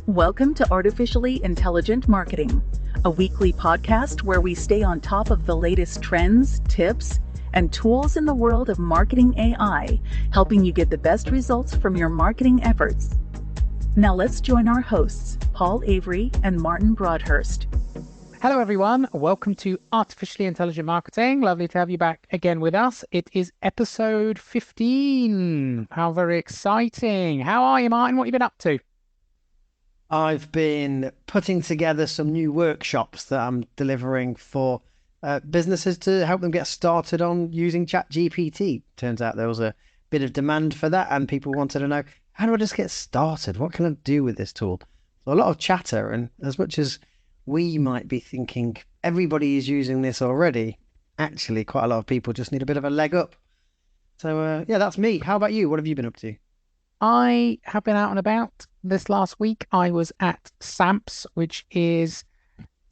Welcome to Artificially Intelligent Marketing, a weekly podcast where we stay on top of the latest trends, tips, and tools in the world of marketing AI, helping you get the best results from your marketing efforts. Now let's join our hosts, Paul Avery and Martin Broadhurst. Hello, everyone. Welcome to Artificially Intelligent Marketing. Lovely to have you back again with us. It is episode 15. How very exciting. How are you, Martin? What have you been up to? I've been putting together some new workshops that I'm delivering for businesses to help them get started on using ChatGPT. Turns out there was a bit of demand for that, and people wanted to know, how do I just get started? What can I do with this tool? So a lot of chatter, and as much as we might be thinking everybody is using this already, actually quite a lot of people just need a bit of a leg up. So yeah, that's me. How about you? What have you been up to? I have been out and about this last week. I was at SAMPS, which is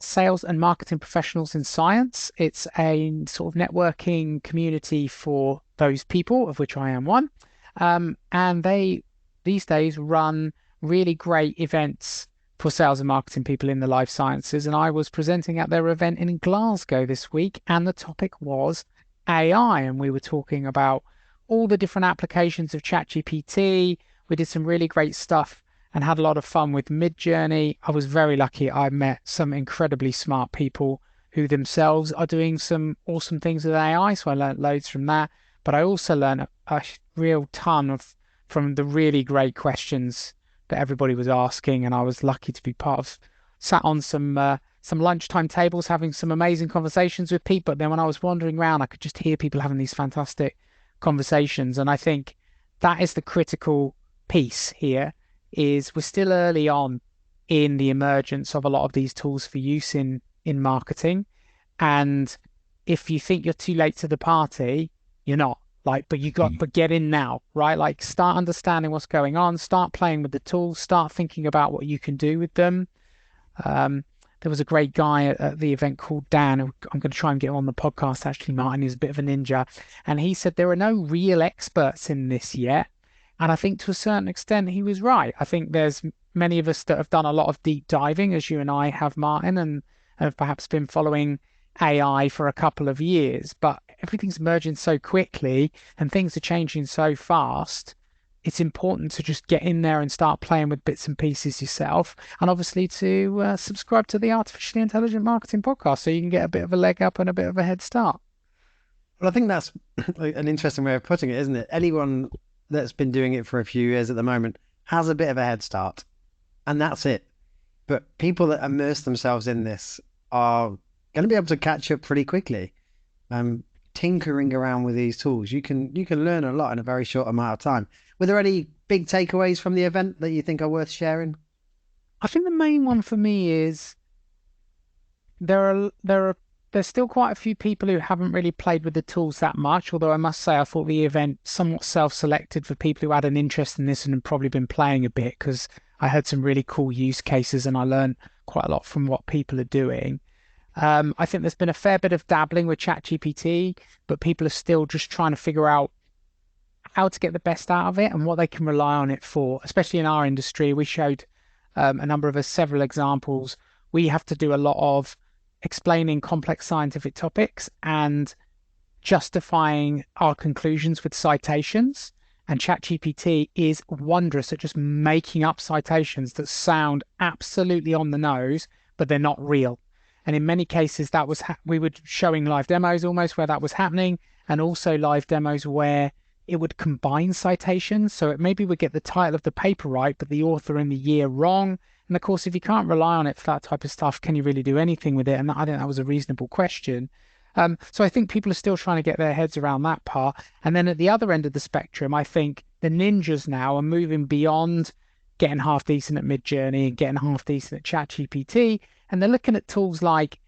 Sales and Marketing Professionals in Science. It's a sort of networking community for those people, of which I am one. And they, these days, run really great events for sales and marketing people in the life sciences. And I was presenting at their event in Glasgow this week, and the topic was AI. And we were talking about all the different applications of ChatGPT. We did some really great stuff and had a lot of fun with Midjourney. I was very lucky. I met some incredibly smart people who themselves are doing some awesome things with AI. So I learned loads from that. But I also learned a real ton from the really great questions that everybody was asking. And I was lucky to be sat on some lunchtime tables having some amazing conversations with people. But then when I was wandering around, I could just hear people having these fantastic conversations. And I think that is the critical piece here, is we're still early on in the emergence of a lot of these tools for use in marketing. And if you think you're too late to the party, you're not. But get in now, right? Like, start understanding what's going on, start playing with the tools, start thinking about what you can do with them. There was a great guy at the event called Dan. I'm going to try and get him on the podcast, actually, Martin. He's a bit of a ninja. And he said there are no real experts in this yet. And I think to a certain extent, he was right. I think there's many of us that have done a lot of deep diving, as you and I have, Martin, and have perhaps been following AI for a couple of years. But everything's merging so quickly and things are changing so fast. It's important to just get in there and start playing with bits and pieces yourself. And obviously to subscribe to the Artificially Intelligent Marketing podcast so you can get a bit of a leg up and a bit of a head start. Well, I think that's an interesting way of putting it, isn't it? Anyone that's been doing it for a few years at the moment has a bit of a head start, and that's it. But people that immerse themselves in this are going to be able to catch up pretty quickly. Tinkering around with these tools, you can learn a lot in a very short amount of time. Were there any big takeaways from the event that you think are worth sharing? I think the main one for me is there's still quite a few people who haven't really played with the tools that much, although I must say I thought the event somewhat self-selected for people who had an interest in this and had probably been playing a bit, because I heard some really cool use cases and I learned quite a lot from what people are doing. I think there's been a fair bit of dabbling with ChatGPT, but people are still just trying to figure out how to get the best out of it and what they can rely on it for, especially in our industry. We showed a number of us several examples. We have to do a lot of explaining complex scientific topics and justifying our conclusions with citations. And ChatGPT is wondrous at just making up citations that sound absolutely on the nose, but they're not real. And in many cases, that was we were showing live demos almost where that was happening, and also live demos where it would combine citations. So it maybe would get the title of the paper right, but the author and the year wrong. And of course, if you can't rely on it for that type of stuff, can you really do anything with it? And I think that was a reasonable question. So I think people are still trying to get their heads around that part. And then at the other end of the spectrum, I think the ninjas now are moving beyond getting half decent at Midjourney and getting half decent at ChatGPT. And they're looking at tools like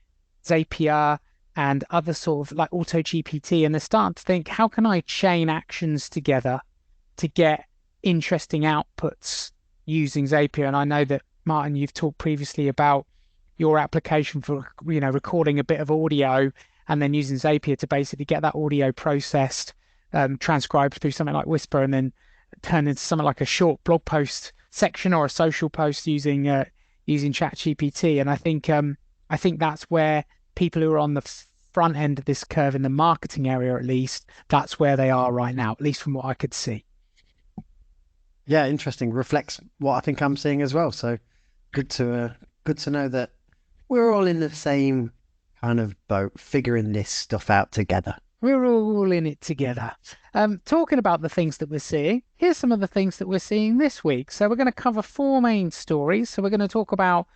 Zapier and other sort of like AutoGPT, and they're starting to think, how can I chain actions together to get interesting outputs using Zapier? And I know that, Martin, you've talked previously about your application for, recording a bit of audio and then using Zapier to basically get that audio processed, transcribed through something like Whisper, and then turned into something like a short blog post section or a social post using ChatGPT. And I think that's where people who are on the front end of this curve in the marketing area, at least, that's where they are right now, at least from what I could see. Yeah, interesting. Reflects what I think I'm seeing as well. So good to know that we're all in the same kind of boat, figuring this stuff out together. We're all in it together. Talking about the things that we're seeing, here's some of the things that we're seeing this week. So we're going to cover four main stories. So we're going to talk about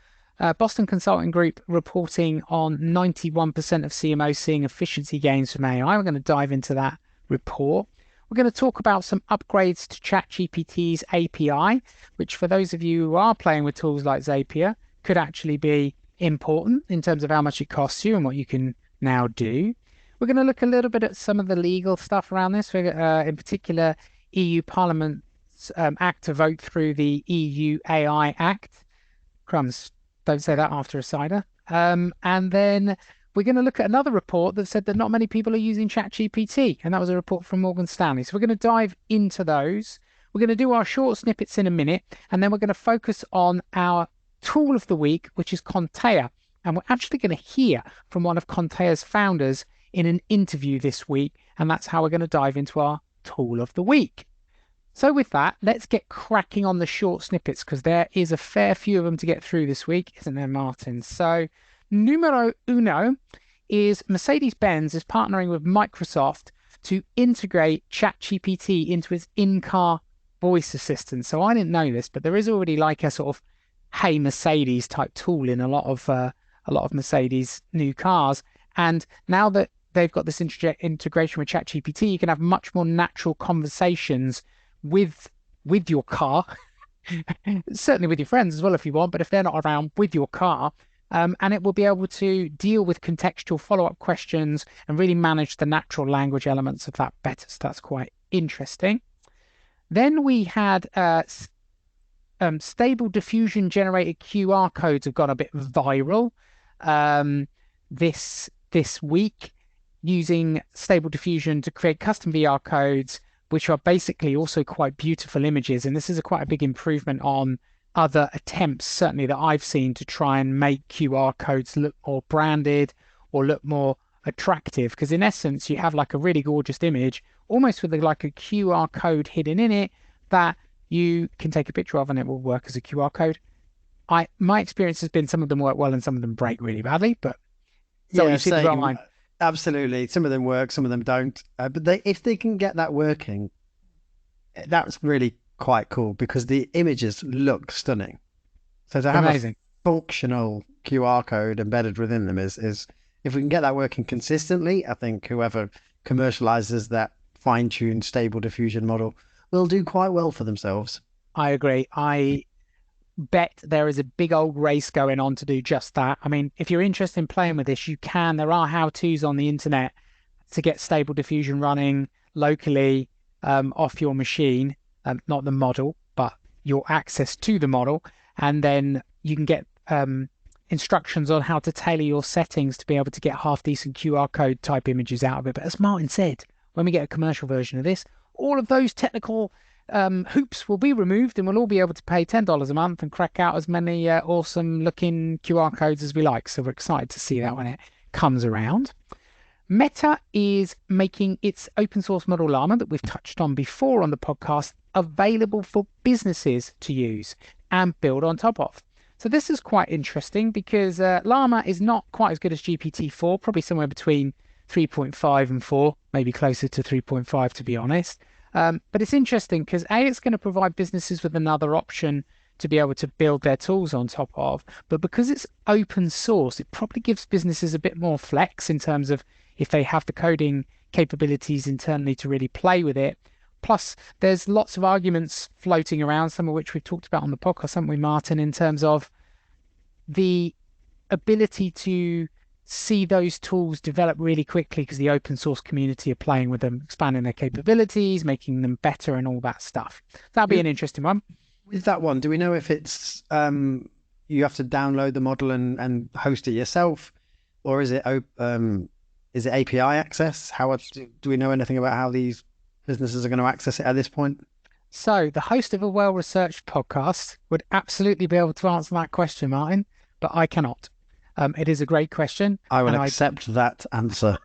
Boston Consulting Group reporting on 91% of CMOs seeing efficiency gains from AI. We're going to dive into that report. We're going to talk about some upgrades to ChatGPT's API, which for those of you who are playing with tools like Zapier could actually be important in terms of how much it costs you and what you can now do. We're going to look a little bit at some of the legal stuff around this, in particular EU Parliament's act to vote through the EU AI Act. Crumbs, don't say that after a cider. And then we're going to look at another report that said that not many people are using ChatGPT, and that was a report from Morgan Stanley. So we're going to dive into those. We're going to do our short snippets in a minute, and then we're going to focus on our tool of the week, which is Contea. And we're actually going to hear from one of Contea's founders in an interview this week, and that's how we're going to dive into our tool of the week. So with that, let's get cracking on the short snippets, because there is a fair few of them to get through this week, isn't there, Martin? So numero uno is Mercedes-Benz is partnering with Microsoft to integrate ChatGPT into its in-car voice assistant. So I didn't know this, but there is already like a sort of Hey Mercedes type tool in a lot of Mercedes new cars. And now that they've got this integration with ChatGPT, you can have much more natural conversations with your car, certainly with your friends as well if you want, but if they're not around, with your car. And it will be able to deal with contextual follow-up questions and really manage the natural language elements of that better. So that's quite interesting. Then we had stable diffusion generated QR codes have gone a bit viral this week, using stable diffusion to create custom VR codes, which are basically also quite beautiful images. And this is quite a big improvement on other attempts, certainly that I've seen, to try and make QR codes look more branded or look more attractive. Because in essence, you have like a really gorgeous image, almost with like a QR code hidden in it that you can take a picture of, and it will work as a QR code. My experience has been some of them work well and some of them break really badly, but yeah, same. Absolutely. Some of them work, some of them don't. But if they can get that working, that's really quite cool, because the images look stunning. So to have a functional QR code embedded within them is if we can get that working consistently, I think whoever commercializes that fine-tuned stable diffusion model will do quite well for themselves. I agree. I bet there is a big old race going on to do just that. I mean, if you're interested in playing with this, you can. There are how-tos on the internet to get stable diffusion running locally off your machine, not the model, but your access to the model. And then you can get instructions on how to tailor your settings to be able to get half-decent QR code type images out of it. But as Martin said, when we get a commercial version of this, all of those technical hoops will be removed, and we'll all be able to pay $10 a month and crack out as many awesome looking QR codes as we like. So we're excited to see that when it comes around. Meta is making its open source model Llama, that we've touched on before on the podcast, available for businesses to use and build on top of. So this is quite interesting, because Llama is not quite as good as GPT-4, probably somewhere between 3.5 and 4, maybe closer to 3.5 to be honest. But it's interesting because it's going to provide businesses with another option to be able to build their tools on top of. But because it's open source, it probably gives businesses a bit more flex in terms of if they have the coding capabilities internally to really play with it. Plus, there's lots of arguments floating around, some of which we've talked about on the podcast, haven't we, Martin, in terms of the ability to see those tools develop really quickly because the open source community are playing with them, expanding their capabilities, making them better and all that stuff. That'll be an interesting one. With that one, do we know if it's you have to download the model and host it yourself, or is it API access? Do we know anything about how these businesses are going to access it at this point? So the host of a well-researched podcast would absolutely be able to answer that question, Martin, but I cannot. It is a great question, I will and accept that answer.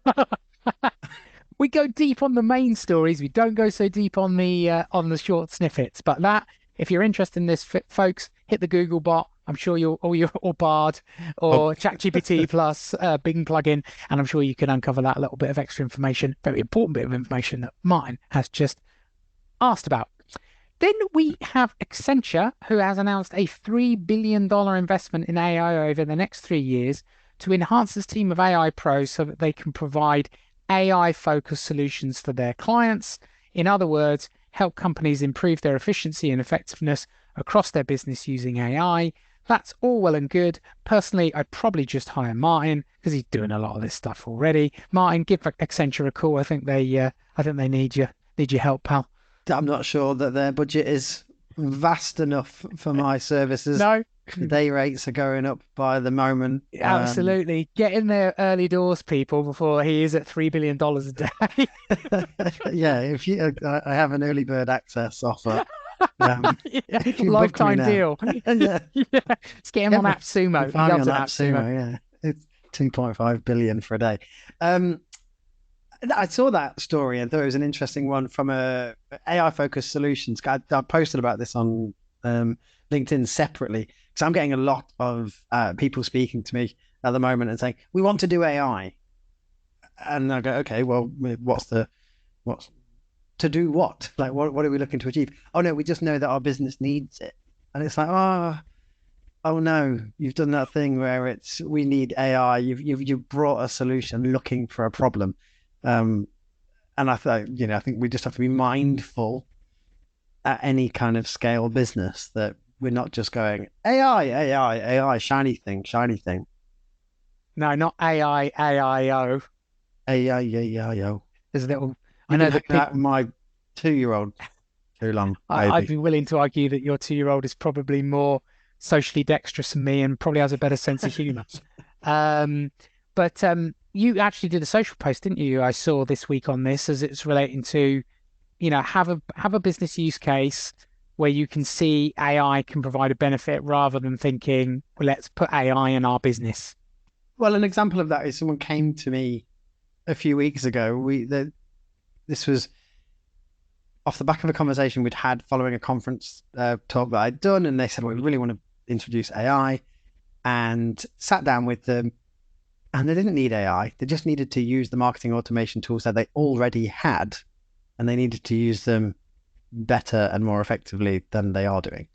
we go deep on the main stories. We don't go so deep on the short snippets. But that, if you're interested in this, folks, hit the Google bot. I'm sure or Bard Oh, or ChatGPT plus Bing plugin, and I'm sure you can uncover that little bit of extra information, very important bit of information that Martin has just asked about. Then we have Accenture, who has announced a $3 billion investment in AI over the next 3 years to enhance its team of AI pros so that they can provide AI-focused solutions for their clients. In other words, help companies improve their efficiency and effectiveness across their business using AI. That's all well and good. Personally, I'd probably just hire Martin because he's doing a lot of this stuff already. Martin, give Accenture a call. I think they need your help, pal. I'm not sure that their budget is vast enough for my services. No, The day rates are going up by the moment. absolutely. Get in there early doors, people, before he is at $3 billion a day. Yeah, if you, I have an early bird access offer. Yeah, If you book me lifetime now. deal. Yeah, Yeah, let's get him on AppSumo. He find me loves on an AppSumo. Yeah, it's 2.5 billion for a day. I saw that story and thought it was an interesting one from a AI focused solutions. I posted about this on LinkedIn separately because I'm getting a lot of people speaking to me at the moment and saying we want to do AI, and I go, okay, well, what's to do what? Like, what are we looking to achieve? Oh no, we just know that our business needs it, and it's like, oh no, you've done that thing where it's we need AI. You've brought a solution looking for a problem. And I thought, I think we just have to be mindful at any kind of scale business that we're not just going AI, shiny thing, shiny thing. No, not AI, AIO. AI, yeah, yo. There's a little. I You've know been that hanging out people. with my 2-year-old too long, I'd maybe. be willing to argue that your 2-year-old is probably more socially dexterous than me and probably has a better sense of humor. Um, but you actually did a social post, didn't you? I saw this week on this as it's relating to, have a business use case where you can see AI can provide a benefit rather than thinking, well, let's put AI in our business. Well, an example of that is someone came to me a few weeks ago. This was off the back of a conversation we'd had following a conference talk that I'd done, and they said, well, we really want to introduce AI, and sat down with them, and they didn't need AI. They just needed to use the marketing automation tools that they already had, and they needed to use them better and more effectively than they are doing.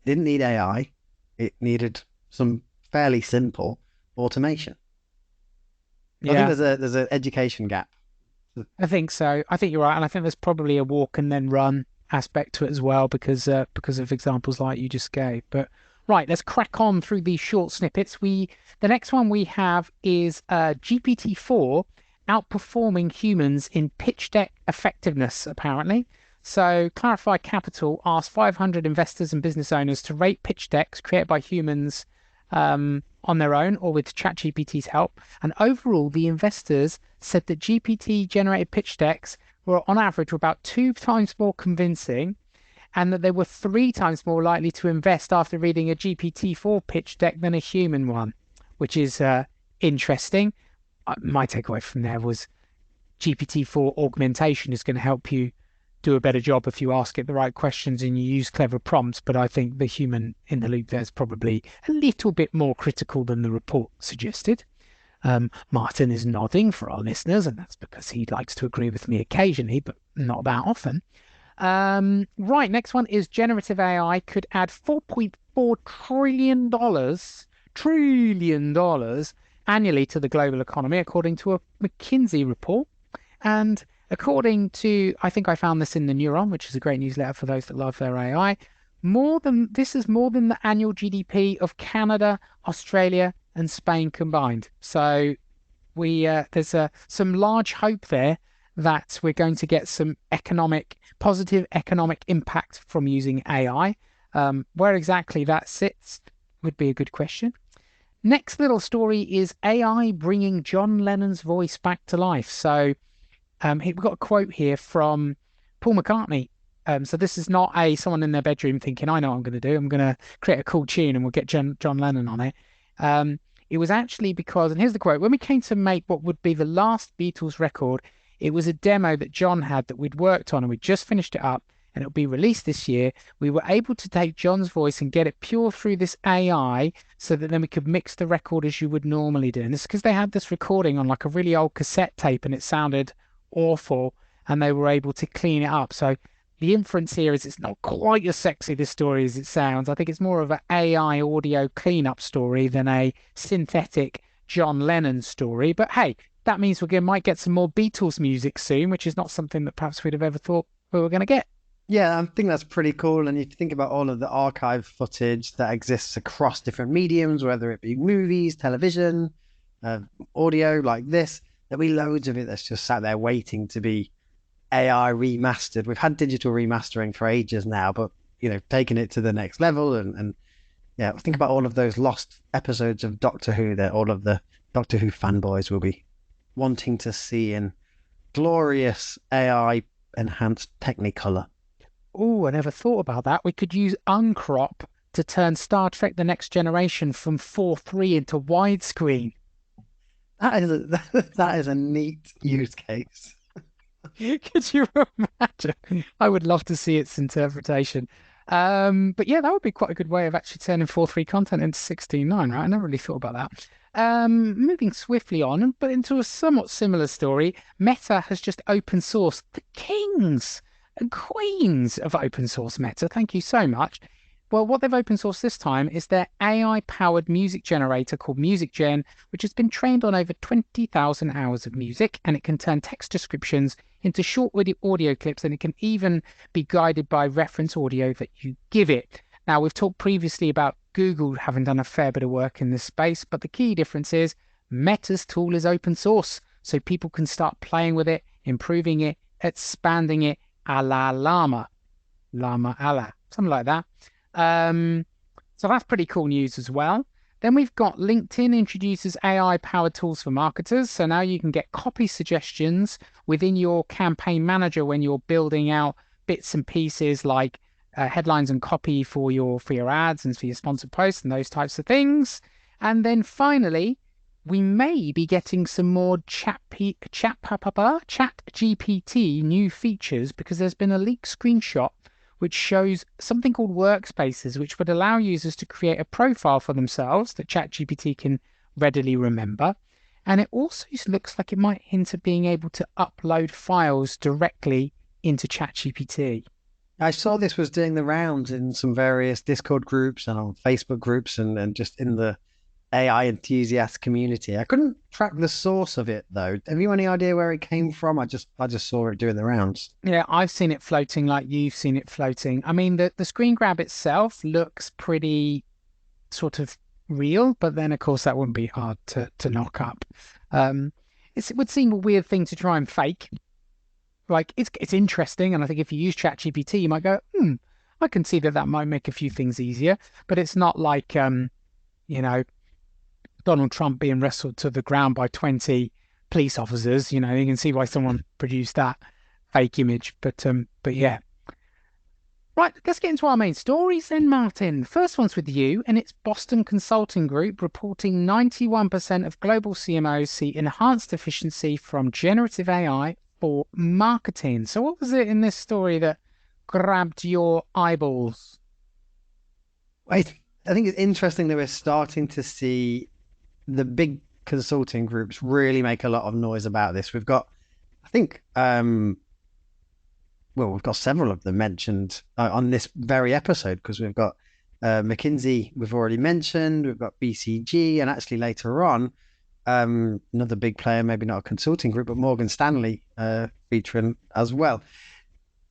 It didn't need AI. It needed some fairly simple automation. I think Yeah, there's an education gap. I think so. I think you're right, and I think there's probably a walk and then run aspect to it as well because of examples like you just gave. But right, let's crack on through these short snippets. The next one we have is GPT-4 outperforming humans in pitch deck effectiveness, apparently. So Clarify Capital asked 500 investors and business owners to rate pitch decks created by humans on their own or with ChatGPT's help. And overall, the investors said that GPT-generated pitch decks were on average about 2 times more convincing and that they were 3 times more likely to invest after reading a GPT-4 pitch deck than a human one, which is interesting. My takeaway from there was GPT-4 augmentation is going to help you do a better job if you ask it the right questions and you use clever prompts. But I think the human in the loop there is probably a little bit more critical than the report suggested. Martin is nodding for our listeners, and that's because he likes to agree with me occasionally, but not that often. Right, next one is generative AI could add $4.4 trillion annually to the global economy, according to a McKinsey report. And according to, I think I found this in the Neuron, which is a great newsletter for those that love their AI. This is more than the annual GDP of Canada, Australia, and Spain combined. So there's some large hope there that we're going to get some positive economic impact from using AI. Where exactly that sits would be a good question. Next little story is AI bringing John Lennon's voice back to life. So we've got a quote here from Paul McCartney So this is not someone in their bedroom thinking, I know what I'm going to do. I'm going to create a cool tune and we'll get John Lennon on it. Um, it was actually because, and here's the quote, when we came to make what would be the last Beatles record, it was a demo that John had that we'd worked on and we'd just finished it up and it'll be released this year. We were able to take John's voice and get it pure through this AI so that then we could mix the record as you would normally do. And it's because they had this recording on like a really old cassette tape and it sounded awful and they were able to clean it up. So the inference here is it's not quite as sexy, this story, as it sounds. I think it's more of an AI audio cleanup story than a synthetic John Lennon story. But hey, that means might get some more Beatles music soon, which is not something that perhaps we'd have ever thought we were going to get. Yeah, I think that's pretty cool. And if you think about all of the archive footage that exists across different mediums, whether it be movies, television, audio like this, there'll be loads of it that's just sat there waiting to be AI remastered. We've had digital remastering for ages now, but taking it to the next level and yeah, think about all of those lost episodes of Doctor Who that all of the Doctor Who fanboys will be wanting to see in glorious AI enhanced Technicolor. Oh, I never thought about that. We could use uncrop to turn Star Trek The Next Generation from 4:3 into widescreen. That is a neat use case. Could you imagine? I would love to see its interpretation. But yeah, that would be quite a good way of actually turning 4:3 content into 16:9, right? I never really thought about that. Moving swiftly on, but into a somewhat similar story, Meta has just open sourced the kings and queens of open source Meta. Thank you so much. Well, what they've open sourced this time is their AI-powered music generator called MusicGen, which has been trained on over 20,000 hours of music, and it can turn text descriptions into short audio clips, and it can even be guided by reference audio that you give it. Now, we've talked previously about Google having done a fair bit of work in this space, but the key difference is Meta's tool is open source, so people can start playing with it, improving it, expanding it, a la llama, a la, something like that. So that's pretty cool news as well. Then we've got LinkedIn introduces AI-powered tools for marketers. So now you can get copy suggestions within your campaign manager when you're building out bits and pieces like headlines and copy for your ads and for your sponsored posts and those types of things. And then finally, we may be getting some more chat GPT new features because there's been a leaked screenshot which shows something called workspaces, which would allow users to create a profile for themselves that ChatGPT can readily remember. And it also looks like it might hint at being able to upload files directly into ChatGPT. I saw this was doing the rounds in some various Discord groups and on Facebook groups and just in the AI enthusiast community. I couldn't track the source of it though. Have you any idea where it came from? I just saw it doing the rounds. Yeah, I've seen it floating like you've seen it floating. I mean, the screen grab itself looks pretty sort of real, but then of course that wouldn't be hard to knock up. It would seem a weird thing to try and fake. Like it's interesting, and I think if you use ChatGPT, you might go, I can see that might make a few things easier, but it's not like Donald Trump being wrestled to the ground by 20 police officers. You can see why someone produced that fake image. But yeah. Right, let's get into our main stories then, Martin. First one's with you, and it's Boston Consulting Group reporting 91% of global CMOs see enhanced efficiency from generative AI for marketing. So what was it in this story that grabbed your eyeballs? I think it's interesting that we're starting to see the big consulting groups really make a lot of noise about this. We've got, I think, we've got several of them mentioned on this very episode because we've got McKinsey, we've already mentioned, we've got BCG, and actually later on, another big player, maybe not a consulting group, but Morgan Stanley featuring as well.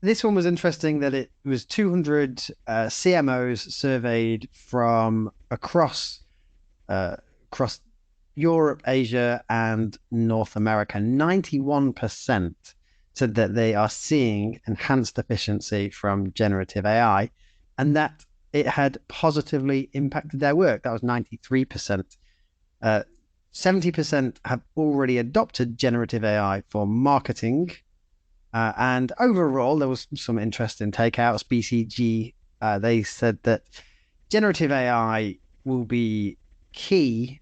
This one was interesting that it was 200 CMOs surveyed from across Europe, Asia, and North America. 91% said that they are seeing enhanced efficiency from generative AI and that it had positively impacted their work. That was 93%. 70% have already adopted generative AI for marketing, And overall, there was some interesting takeouts. BCG, they said that generative AI will be key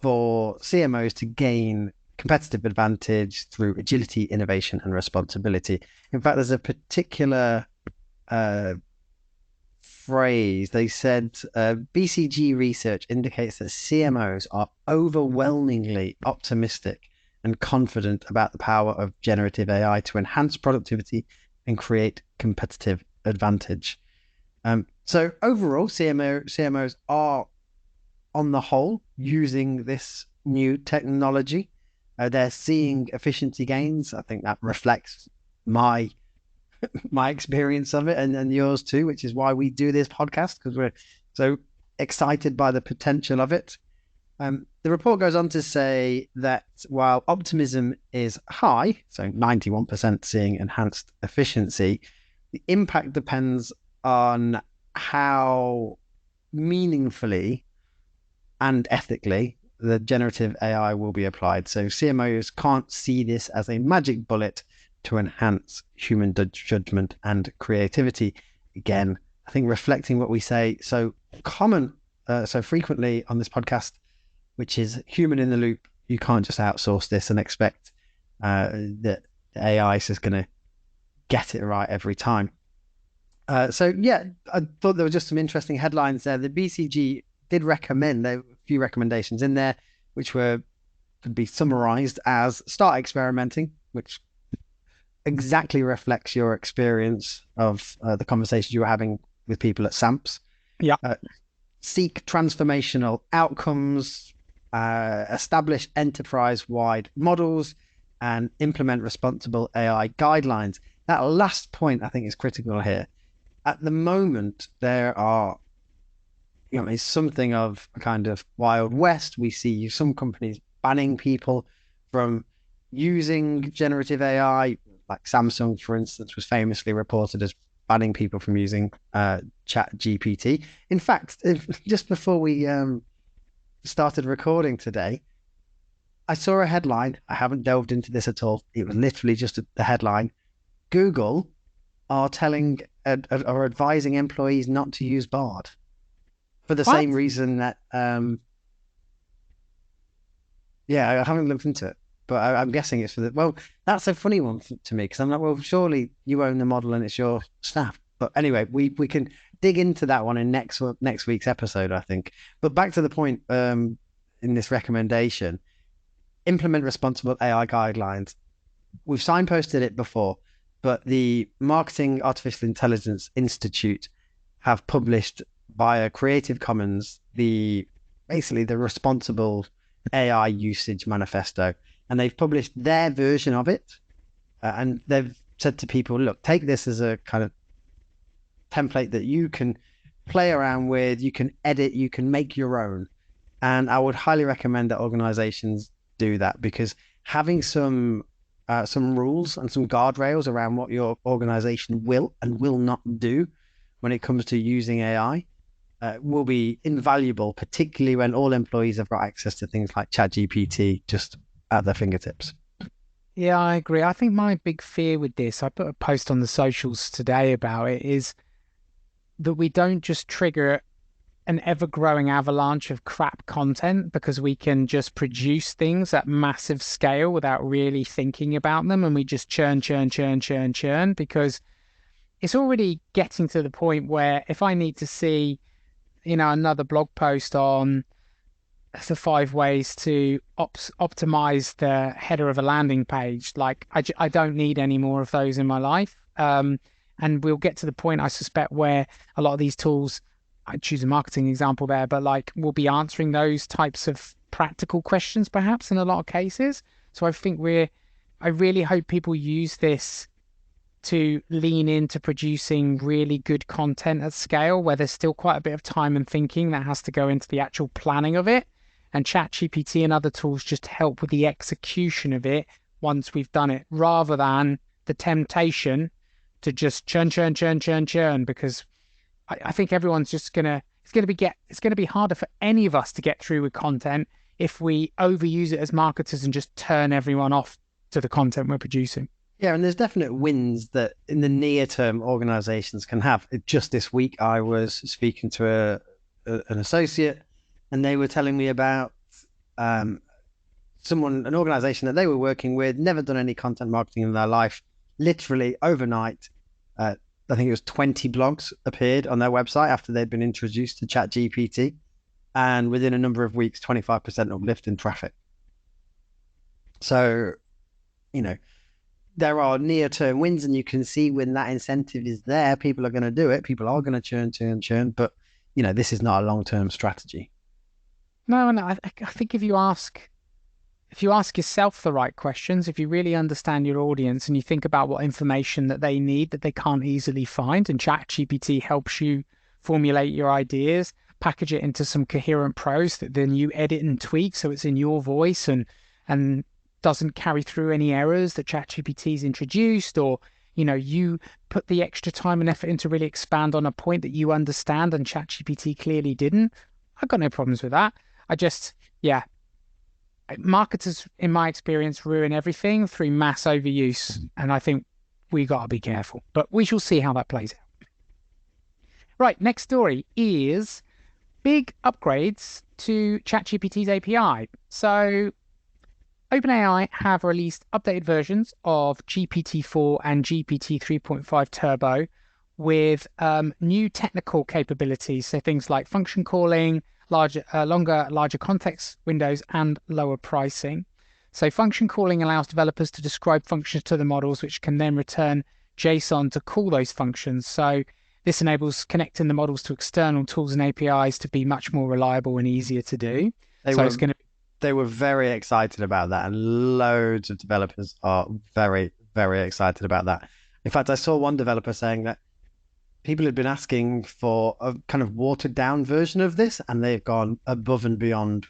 for CMOs to gain competitive advantage through agility, innovation, and responsibility. In fact, there's a particular phrase. They said BCG research indicates that CMOs are overwhelmingly optimistic and confident about the power of generative AI to enhance productivity and create competitive advantage. So overall, CMOs are, on the whole, using this new technology. They're seeing efficiency gains. I think that reflects my experience of it and yours too, which is why we do this podcast, because we're so excited by the potential of it. The report goes on to say that while optimism is high, so 91% seeing enhanced efficiency, the impact depends on how meaningfully and ethically the generative AI will be applied. So CMOs can't see this as a magic bullet to enhance human judgment and creativity. Again, I think reflecting what we say so frequently on this podcast, which is human in the loop. You can't just outsource this and expect that AI is just going to get it right every time. So yeah, I thought there were just some interesting headlines there. The BCG did recommend, there were a few recommendations in there, which could be summarized as start experimenting, which exactly reflects your experience of the conversations you were having with people at SAMPS. Yeah. Seek transformational outcomes, establish enterprise-wide models, and implement responsible AI guidelines. That last point, I think, is critical here. At the moment, there are, it's something of a kind of Wild West. We see some companies banning people from using generative AI, like Samsung, for instance, was famously reported as banning people from using ChatGPT. In fact, just before we started recording today, I saw a headline. I haven't delved into this at all. It was literally just the headline. Google are telling or advising employees not to use Bard for the same reason that I haven't looked into it, but I'm guessing it's for the, well, that's a funny one to me, because I'm like, well, surely you own the model and it's your staff. But anyway, we can dig into that one in next week's episode, I think. But back to the point, in this recommendation, implement responsible AI guidelines. We've signposted it before, but the Marketing Artificial Intelligence Institute have published via Creative Commons basically the responsible AI usage manifesto, and they've published their version of it, and they've said to people, look, take this as a kind of template that you can play around with, you can edit, you can make your own. And I would highly recommend that organizations do that, because having some rules and some guardrails around what your organization will and will not do when it comes to using AI will be invaluable, particularly when all employees have got access to things like ChatGPT just at their fingertips. Yeah, I agree. I think my big fear with this, I put a post on the socials today about it, is that we don't just trigger an ever-growing avalanche of crap content because we can just produce things at massive scale without really thinking about them, and we just churn, because it's already getting to the point where if I need to see, another blog post on the 5 ways to optimize the header of a landing page, like I don't need any more of those in my life. And we'll get to the point, I suspect, where a lot of these tools, I choose a marketing example there, but like we'll be answering those types of practical questions perhaps in a lot of cases. So I think I really hope people use this to lean into producing really good content at scale, where there's still quite a bit of time and thinking that has to go into the actual planning of it. And ChatGPT and other tools just help with the execution of it once we've done it, rather than the temptation to just churn, because I think everyone's just it's going to be harder for any of us to get through with content if we overuse it as marketers and just turn everyone off to the content we're producing. Yeah, and there's definite wins that in the near term organizations can have. Just this week, I was speaking to an associate, and they were telling me about um, an organization that they were working with, never done any content marketing in their life. Literally overnight, I think it was 20 blogs appeared on their website after they'd been introduced to ChatGPT. And within a number of weeks, 25% uplift in traffic. So, you know, there are near-term wins, and you can see when that incentive is there, people are going to do it. People are going to churn. But, this is not a long-term strategy. No, and I think if you ask yourself the right questions, if you really understand your audience and you think about what information that they need that they can't easily find, and ChatGPT helps you formulate your ideas, package it into some coherent prose that then you edit and tweak so it's in your voice and doesn't carry through any errors that ChatGPT's introduced, or you put the extra time and effort in to really expand on a point that you understand and ChatGPT clearly didn't. I've got no problems with that. Yeah, marketers, in my experience, ruin everything through mass overuse, and I think we got to be careful. But we shall see how that plays out. Right, next story is big upgrades to ChatGPT's API. So OpenAI have released updated versions of GPT-4 and GPT 3.5 Turbo with new technical capabilities. So things like function calling, larger context windows, and lower pricing. So function calling allows developers to describe functions to the models, which can then return JSON to call those functions. So this enables connecting the models to external tools and APIs to be much more reliable and easier to do. They were very excited about that, and loads of developers are very, very excited about that. In fact, I saw one developer saying that people had been asking for a kind of watered down version of this, and they've gone above and beyond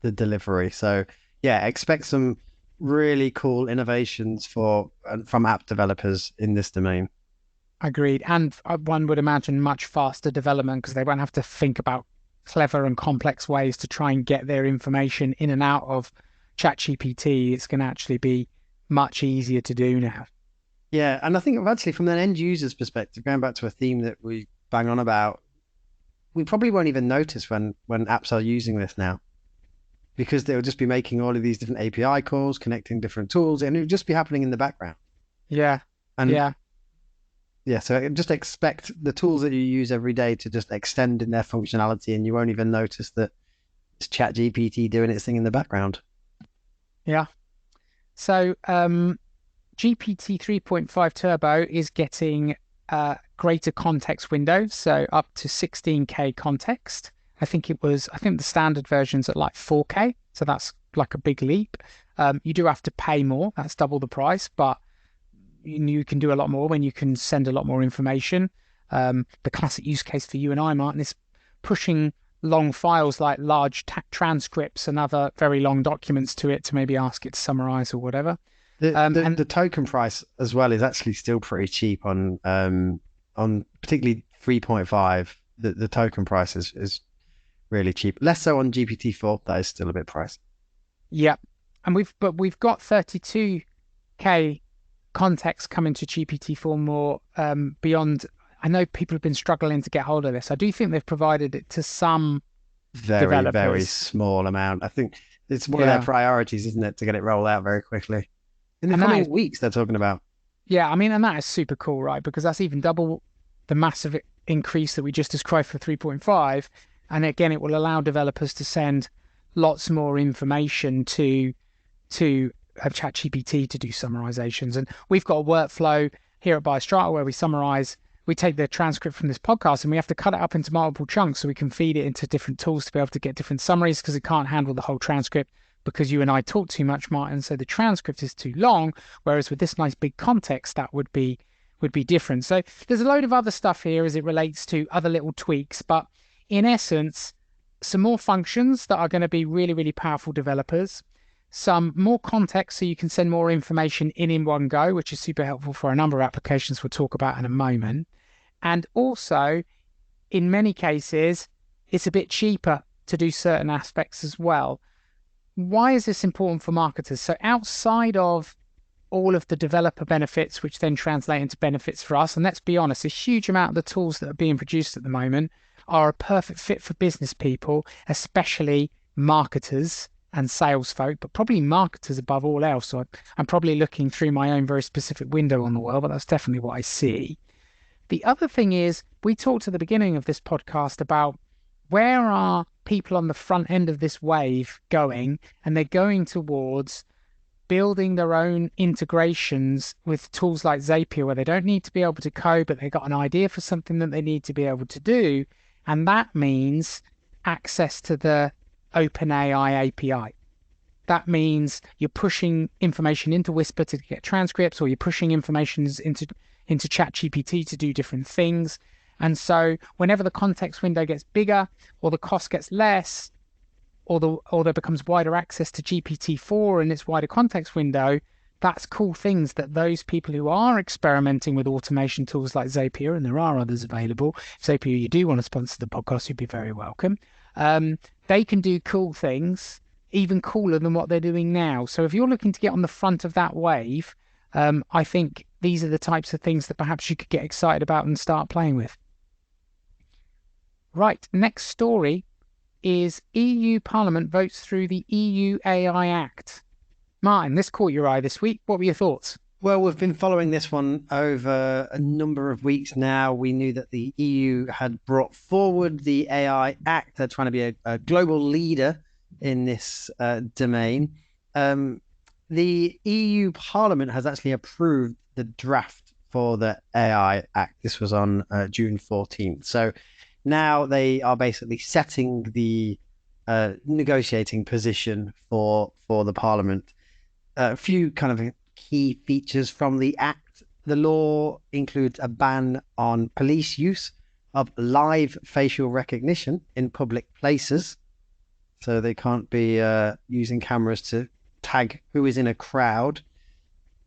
the delivery. So yeah, expect some really cool innovations from app developers in this domain. Agreed. And one would imagine much faster development because they won't have to think about clever and complex ways to try and get their information in and out of ChatGPT. It's going to actually be much easier to do now. Yeah, and I think actually from an end user's perspective, going back to a theme that we bang on about, we probably won't even notice when apps are using this now, because they'll just be making all of these different API calls, connecting different tools, and it'll just be happening in the background. Yeah. So just expect the tools that you use every day to just extend in their functionality, and you won't even notice that it's ChatGPT doing its thing in the background. Yeah. So GPT 3.5 Turbo is getting greater context windows, so up to 16K context. I think the standard version's at like 4K, so that's like a big leap. You do have to pay more, that's double the price, but you can do a lot more when you can send a lot more information. The classic use case for you and I, Martin, is pushing long files like large transcripts and other very long documents to it to maybe ask it to summarize or whatever. The token price as well is actually still pretty cheap on particularly 3.5. The token price is really cheap. Less so on GPT-4. That is still a bit pricey. Yeah, and we've got 32K context coming to GPT-4 more beyond. I know people have been struggling to get hold of this. I do think they've provided it to some developers. Very small amount. I think it's one of their priorities, isn't it, to get it rolled out very quickly. In the coming weeks, they're talking about. Yeah, I mean, and that is super cool, right? Because that's even double the massive increase that we just described for 3.5. And again, it will allow developers to send lots more information to ChatGPT to do summarizations. And we've got a workflow here at Biostrata where we take the transcript from this podcast and we have to cut it up into multiple chunks so we can feed it into different tools to be able to get different summaries, because it can't handle the whole transcript because you and I talk too much, Martin. So the transcript is too long, whereas with this nice big context, that would be different. So there's a load of other stuff here as it relates to other little tweaks, but in essence, some more functions that are going to be really, really powerful developers, some more context so you can send more information in one go, which is super helpful for a number of applications we'll talk about in a moment. And also, in many cases, it's a bit cheaper to do certain aspects as well. Why is this important for marketers? So outside of all of the developer benefits, which then translate into benefits for us. And let's be honest, a huge amount of the tools that are being produced at the moment are a perfect fit for business people, especially marketers and sales folk, but probably marketers above all else. So I'm probably looking through my own very specific window on the world, but that's definitely what I see. The other thing is, we talked at the beginning of this podcast about where are people on the front end of this wave going, and they're going towards building their own integrations with tools like Zapier, where they don't need to be able to code, but they've got an idea for something that they need to be able to do. And that means access to the OpenAI API. That means you're pushing information into Whisper to get transcripts, or you're pushing information into ChatGPT to do different things. And so whenever the context window gets bigger, or the cost gets less, or there becomes wider access to GPT-4 and its wider context window, that's cool things that those people who are experimenting with automation tools like Zapier, and there are others available. If Zapier, you do want to sponsor the podcast, you'd be very welcome. They can do cool things, even cooler than what they're doing now. So if you're looking to get on the front of that wave, I think these are the types of things that perhaps you could get excited about and start playing with. Right, next story is EU Parliament votes through the EU AI Act. Martin, this caught your eye this week. What were your thoughts? Well, we've been following this one over a number of weeks now. We knew that the EU had brought forward the AI Act. They're trying to be a global leader in this domain. The EU Parliament has actually approved the draft for the AI Act. This was on June 14th. So now they are basically setting the negotiating position for the Parliament. A few kind of key features from the Act. The law includes a ban on police use of live facial recognition in public places. So they can't be using cameras to tag who is in a crowd.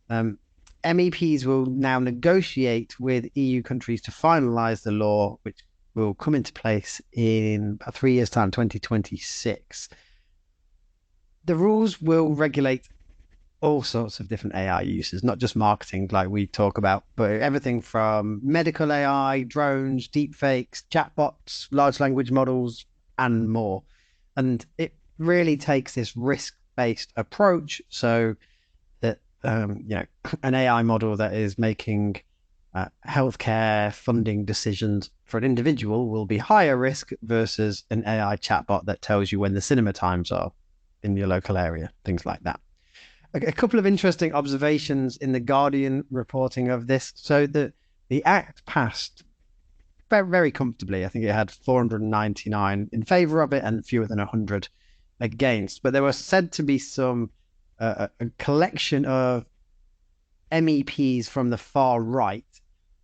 MEPs will now negotiate with EU countries to finalise the law, which will come into place in about 3 years' time, 2026. The rules will regulate all sorts of different AI uses, not just marketing like we talk about, but everything from medical AI, drones, deepfakes, chatbots, large language models, and more. And it really takes this risk-based approach so that, an AI model that is making healthcare funding decisions for an individual will be higher risk versus an AI chatbot that tells you when the cinema times are in your local area, things like that. A couple of interesting observations in the Guardian reporting of this. So the Act passed very, very comfortably. I think it had 499 in favor of it and fewer than 100 against. But there was said to be some a collection of MEPs from the far right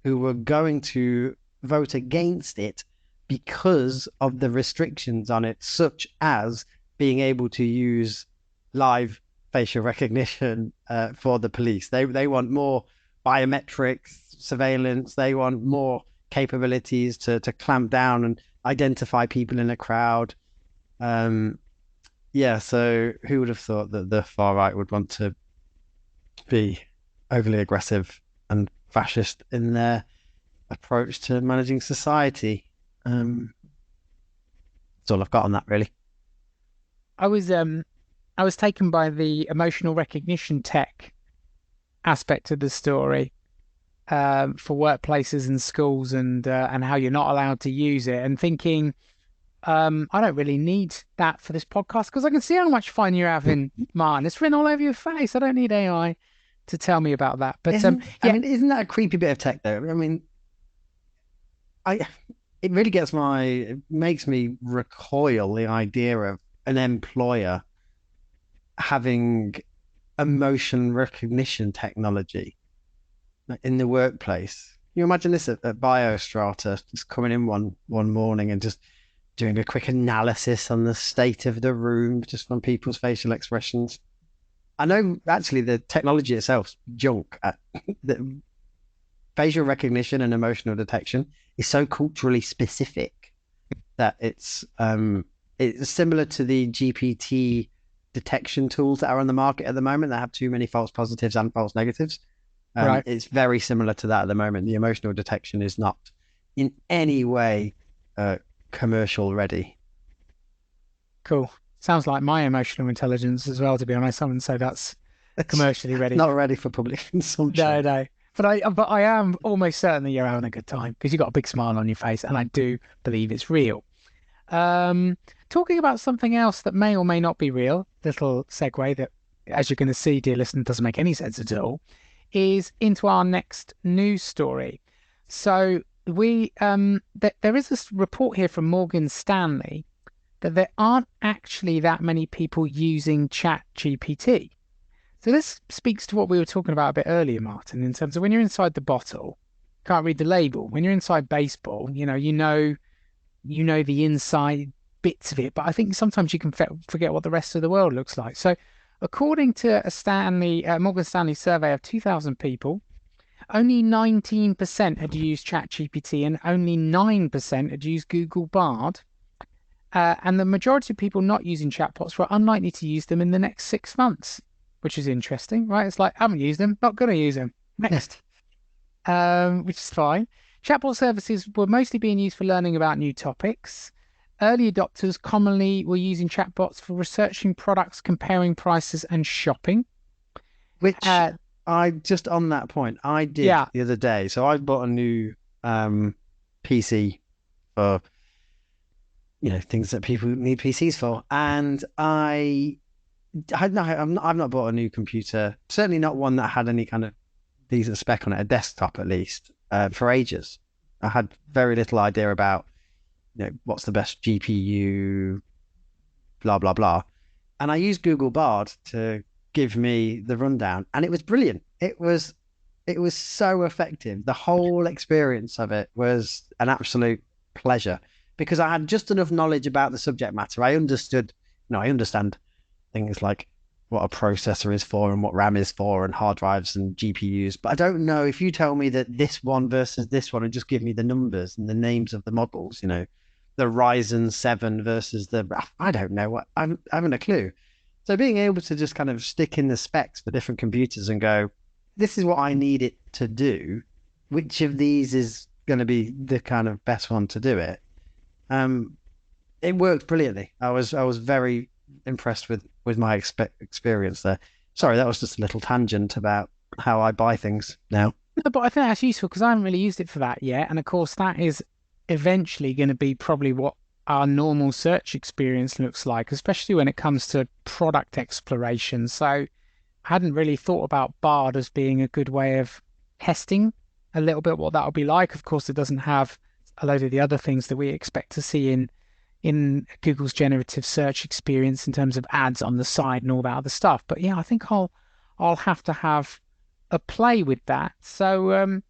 who were going to vote against it because of the restrictions on it, such as being able to use live facial recognition for the police. They want more biometrics surveillance. They want more capabilities to clamp down and identify people in a crowd. So who would have thought that the far right would want to be overly aggressive and fascist in their approach to managing society? That's all I've got on that, really. I was taken by the emotional recognition tech aspect of the story for workplaces and schools, and how you're not allowed to use it, and thinking, I don't really need that for this podcast because I can see how much fun you're having, Martin. It's written all over your face. I don't need AI to tell me about that. But isn't that a creepy bit of tech, though? I mean, it really makes me recoil the idea of an employer having emotion recognition technology in the workplace. You imagine this at Biostrata, just coming in one morning and just doing a quick analysis on the state of the room just from people's facial expressions. I know actually the technology itself, junk. The facial recognition and emotional detection is so culturally specific that it's similar to the GPT detection tools that are on the market at the moment that have too many false positives and false negatives. Right. It's very similar to that at the moment. The emotional detection is not in any way commercial ready. Cool. Sounds like my emotional intelligence as well, to be honest. I wouldn't say that's It's commercially ready. not ready for public consumption. No, no. But I am almost certain that you're having a good time because you've got a big smile on your face, and I do believe it's real. Um, Talking about something else that may or may not be real, little segue that, as you're going to see, dear listener, doesn't make any sense at all, is into our next news story. So there is this report here from Morgan Stanley that there aren't actually that many people using ChatGPT. So this speaks to what we were talking about a bit earlier, Martin, in terms of when you're inside the bottle, can't read the label. When you're inside baseball, you know the inside bits of it, but I think sometimes you can forget what the rest of the world looks like. So, according to a Morgan Stanley survey of 2,000 people, only 19% had used ChatGPT and only 9% had used Google Bard. And the majority of people not using chatbots were unlikely to use them in the next 6 months, which is interesting, right? It's like, I haven't used them, not going to use them. Next. Which is fine. Chatbot services were mostly being used for learning about new topics. Early adopters commonly were using chatbots for researching products, comparing prices, and shopping. Which I just on that point, I did Yeah, the other day. So I bought a new PC for things that people need PCs for, and I've not bought a new computer, certainly not one that had any kind of decent spec on it, a desktop at least, for ages. I had very little idea about what's the best GPU, blah blah blah, and I used Google Bard to give me the rundown, and it was brilliant. It was so effective. The whole experience of it was an absolute pleasure because I had just enough knowledge about the subject matter. I understand things like what a processor is for and what RAM is for and hard drives and GPUs. But I don't know if you tell me that this one versus this one and just give me the numbers and the names of the models, the Ryzen 7 versus I don't know I haven't a clue. So being able to just kind of stick in the specs for different computers and go, this is what I need it to do. Which of these is going to be the kind of best one to do it? It worked brilliantly. I was very impressed with my experience there. Sorry, that was just a little tangent about how I buy things now. no, but I think that's useful because I haven't really used it for that yet. And of course, that is eventually going to be probably what our normal search experience looks like, especially when it comes to product exploration. So I hadn't really thought about Bard as being a good way of testing a little bit what that would be like. Of course, it doesn't have a load of the other things that we expect to see in Google's generative search experience in terms of ads on the side and all that other stuff. But yeah, I think I'll have to have a play with that. So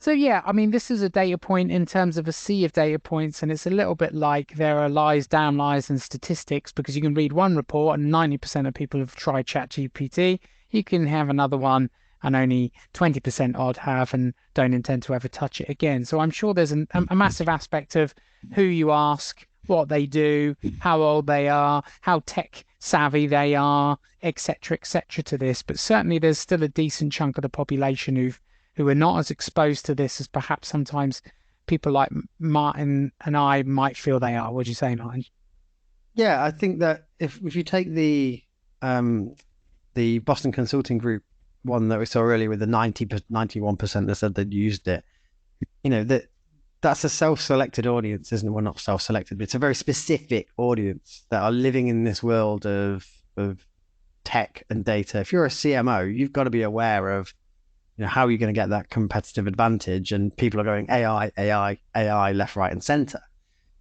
yeah, I mean, this is a data point in terms of a sea of data points, and it's a little bit like there are lies, damn lies, and statistics because you can read one report and 90% of people have tried ChatGPT. You can have another one and only 20% odd have and don't intend to ever touch it again. So I'm sure there's a massive aspect of who you ask, what they do, how old they are, how tech savvy they are, etc., etc. to this. But certainly there's still a decent chunk of the population who are not as exposed to this as perhaps sometimes people like Martin and I might feel they are. What do you say, Martin? Yeah, I think that if you take the Boston Consulting Group one that we saw earlier with the 91% that said they'd used it, that's a self-selected audience, isn't it? Well, not self-selected, but it's a very specific audience that are living in this world of tech and data. If you're a CMO, you've got to be aware of how are you going to get that competitive advantage, and people are going AI left, right, and center.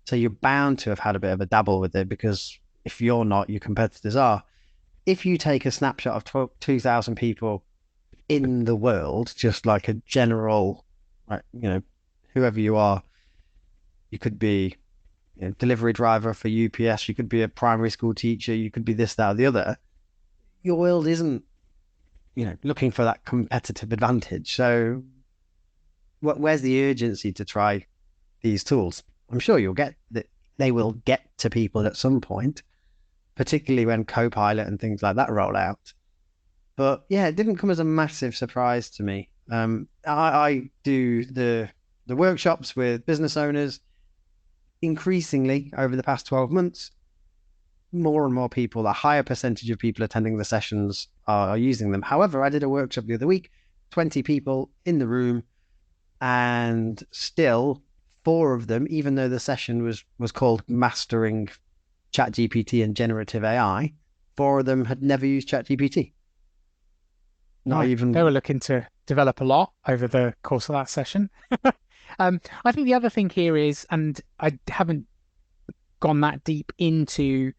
So you're bound to have had a bit of a dabble with it because if you're not, your competitors are. If you take a snapshot of 2,000 people in the world, just like a general, right, whoever you are, you could be a delivery driver for UPS, you could be a primary school teacher, you could be this, that, or the other. Your world isn't, looking for that competitive advantage. So where's the urgency to try these tools? I'm sure you'll get that they will get to people at some point, particularly when Copilot and things like that roll out. But yeah, it didn't come as a massive surprise to me. I do the workshops with business owners increasingly over the past 12 months. More and more people, a higher percentage of people attending the sessions are using them. However, I did a workshop the other week, 20 people in the room, and still 4 of them, even though the session was called Mastering ChatGPT and Generative AI, 4 of them had never used ChatGPT. Not even. They were looking to develop a lot over the course of that session. I think the other thing here is, and I haven't gone that deep into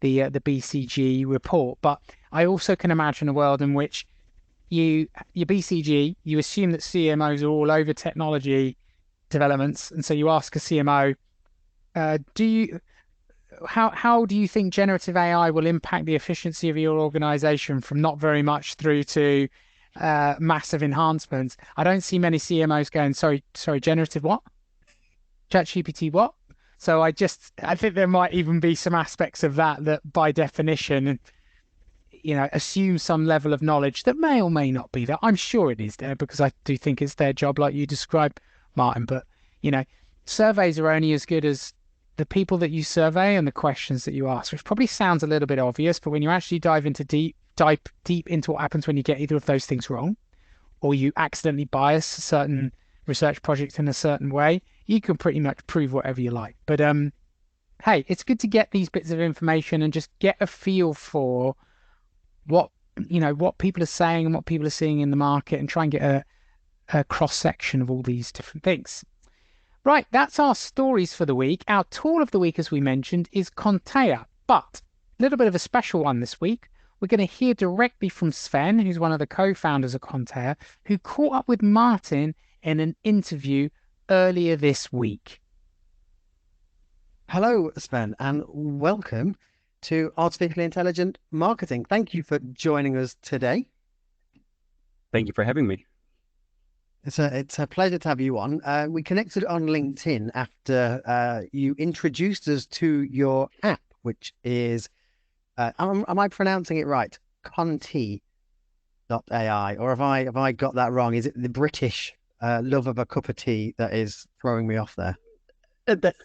the BCG report, but I also can imagine a world in which your BCG, you assume that CMOs are all over technology developments, and so you ask a CMO, how do you think generative AI will impact the efficiency of your organization from not very much through to massive enhancements? I don't see many CMOs going, sorry, generative what? ChatGPT what? So I think there might even be some aspects of that by definition, assume some level of knowledge that may or may not be there. I'm sure it is there because I do think it's their job, like you described, Martin. But, surveys are only as good as the people that you survey and the questions that you ask, which probably sounds a little bit obvious, but when you actually dive deep into what happens when you get either of those things wrong, or you accidentally bias a certain research project in a certain way, you can pretty much prove whatever you like. But hey, it's good to get these bits of information and just get a feel for what people are saying and what people are seeing in the market, and try and get a cross section of all these different things. Right, that's our stories for the week. Our tool of the week, as we mentioned, is Contea, but a little bit of a special one this week. We're going to hear directly from Sven, who's one of the co-founders of Contea, who caught up with Martin in an interview earlier this week. Hello, Sven, and welcome to Artificially Intelligent Marketing. Thank you for joining us today. Thank you for having me. It's a pleasure to have you on. We connected on LinkedIn after you introduced us to your app, which is, am I pronouncing it right? Contea.ai, or have I got that wrong? Is it the British love of a cup of tea that is throwing me off there? That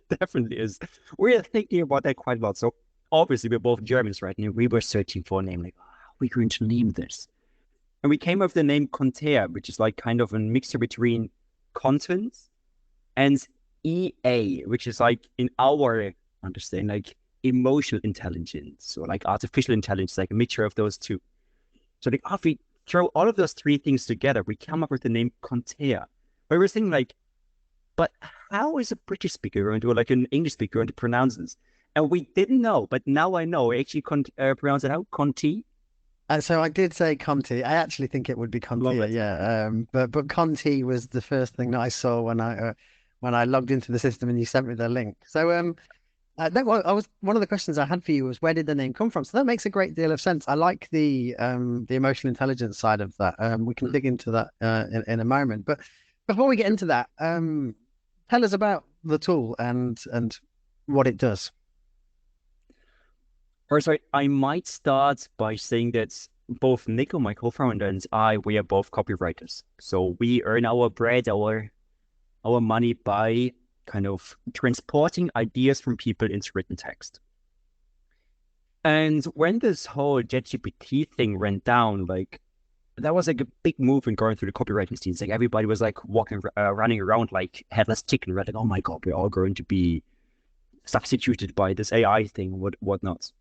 definitely is. We're thinking about that quite a lot. So obviously we're both Germans, right? And we were searching for a name, like, how are we going to name this? And we came up with the name Contea, which is like kind of a mixture between content and EA, which is like, in our understanding, like emotional intelligence or like artificial intelligence, like a mixture of those two. So like, if we throw all of those 3 things together, we come up with the name Contea. But we're thinking like, but how is a British speaker going to, or like an English speaker, going to pronounce this? And we didn't know, but now I know. I actually pronounce it how? Contea? So I did say Contea. I actually think it would be Contea, yeah. But Contea was the first thing that I saw when I logged into the system and you sent me the link. So one of the questions I had for you was, where did the name come from? So that makes a great deal of sense. I like the emotional intelligence side of that. We can dig into that in a moment. But before we get into that, tell us about the tool and what it does. First, I might start by saying that both Nico, my co-founder, and I, we are both copywriters. So we earn our bread, our money by kind of transporting ideas from people into written text. And when this whole ChatGPT thing went down, like, that was like a big movement going through the copywriting scenes. Like, everybody was like running around like headless chicken, right? Like, oh my God, we're all going to be substituted by this AI thing, whatnot.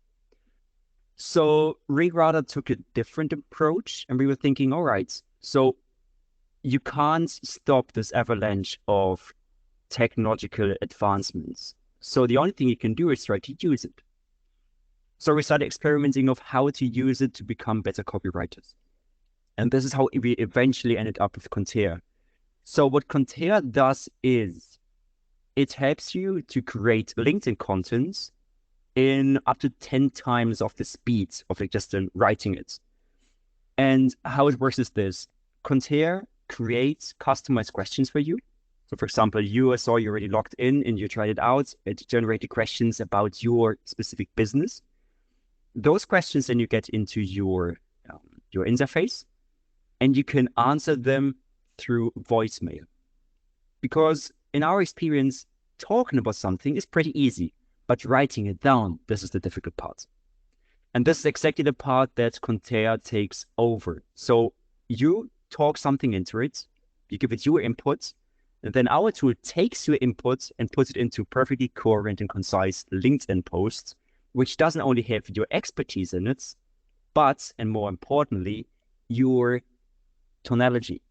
So we rather took a different approach, and we were thinking, all right, so you can't stop this avalanche of technological advancements. So the only thing you can do is try to use it. So we started experimenting of how to use it to become better copywriters. And this is how we eventually ended up with Contea. So what Contea does is it helps you to create LinkedIn content in up to 10 times of the speed of like just writing it. And how it works is this: Contea creates customized questions for you. So for example, I saw you already logged in and you tried it out. It generated questions about your specific business. Those questions then you get into your interface, and you can answer them through voicemail. Because in our experience, talking about something is pretty easy, but writing it down, this is the difficult part. And this is exactly the part that Contea takes over. So you talk something into it, you give it your input, and then our tool takes your input and puts it into perfectly coherent and concise LinkedIn posts, which doesn't only have your expertise in it, but, and more importantly, your tonality.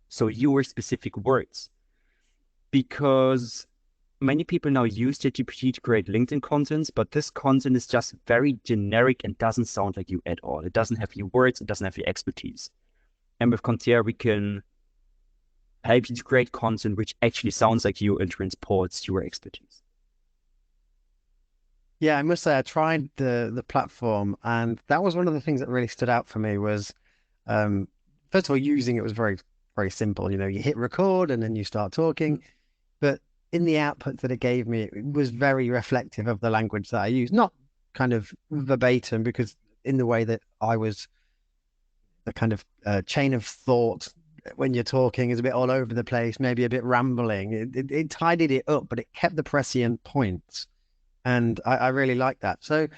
So your specific words. Because many people now use ChatGPT to create LinkedIn content, but this content is just very generic and doesn't sound like you at all. It doesn't have your words, it doesn't have your expertise. And with Contea, we can help you to create content which actually sounds like you and transports your expertise. Yeah, I must say I tried the platform, and that was one of the things that really stood out for me was, first of all, using it was very, very simple. You know, you hit record and then you start talking. But in the output that it gave me, it was very reflective of the language that I use, not kind of verbatim, because in the way that I was, the kind of chain of thought when you're talking is a bit all over the place, maybe a bit rambling. It tidied it up, but it kept the prescient points. And I really like that. So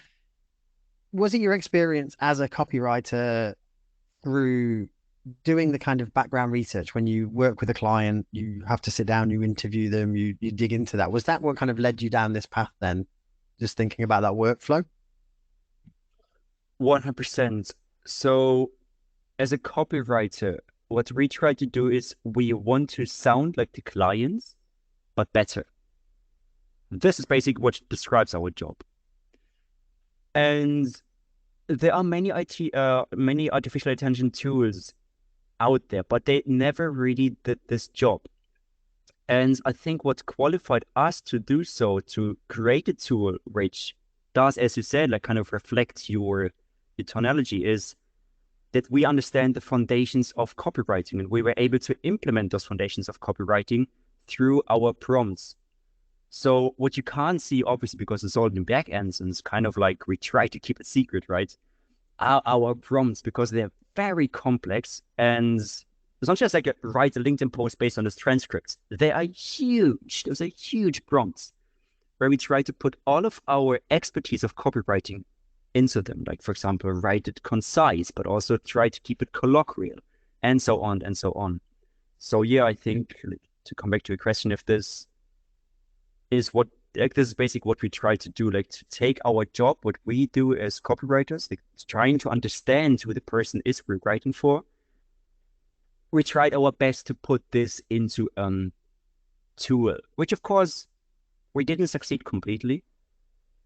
was it your experience as a copywriter through doing the kind of background research when you work with a client, you have to sit down, you interview them, you dig into that? Was that what kind of led you down this path then? Just thinking about that workflow? 100%. So as a copywriter, what we try to do is we want to sound like the clients, but better. This is basically what describes our job. And there are many many artificial intelligence tools out there, but they never really did this job. And I think what qualified us to do so, to create a tool which does, as you said, like kind of reflect your tonality, is that we understand the foundations of copywriting, and we were able to implement those foundations of copywriting through our prompts. So what you can't see, obviously, because it's all in back ends, and it's kind of like we try to keep it secret, right? Our prompts, because they're very complex, and it's not just like write a LinkedIn post based on this transcript. They are huge. Those are huge prompts where we try to put all of our expertise of copywriting into them. Like, for example, write it concise, but also try to keep it colloquial, and so on and so on. So yeah, I think to come back to your question, if this is what, like, this is basically what we try to do, like to take our job, what we do as copywriters, like trying to understand who the person is we're writing for. We tried our best to put this into tool, which of course we didn't succeed completely.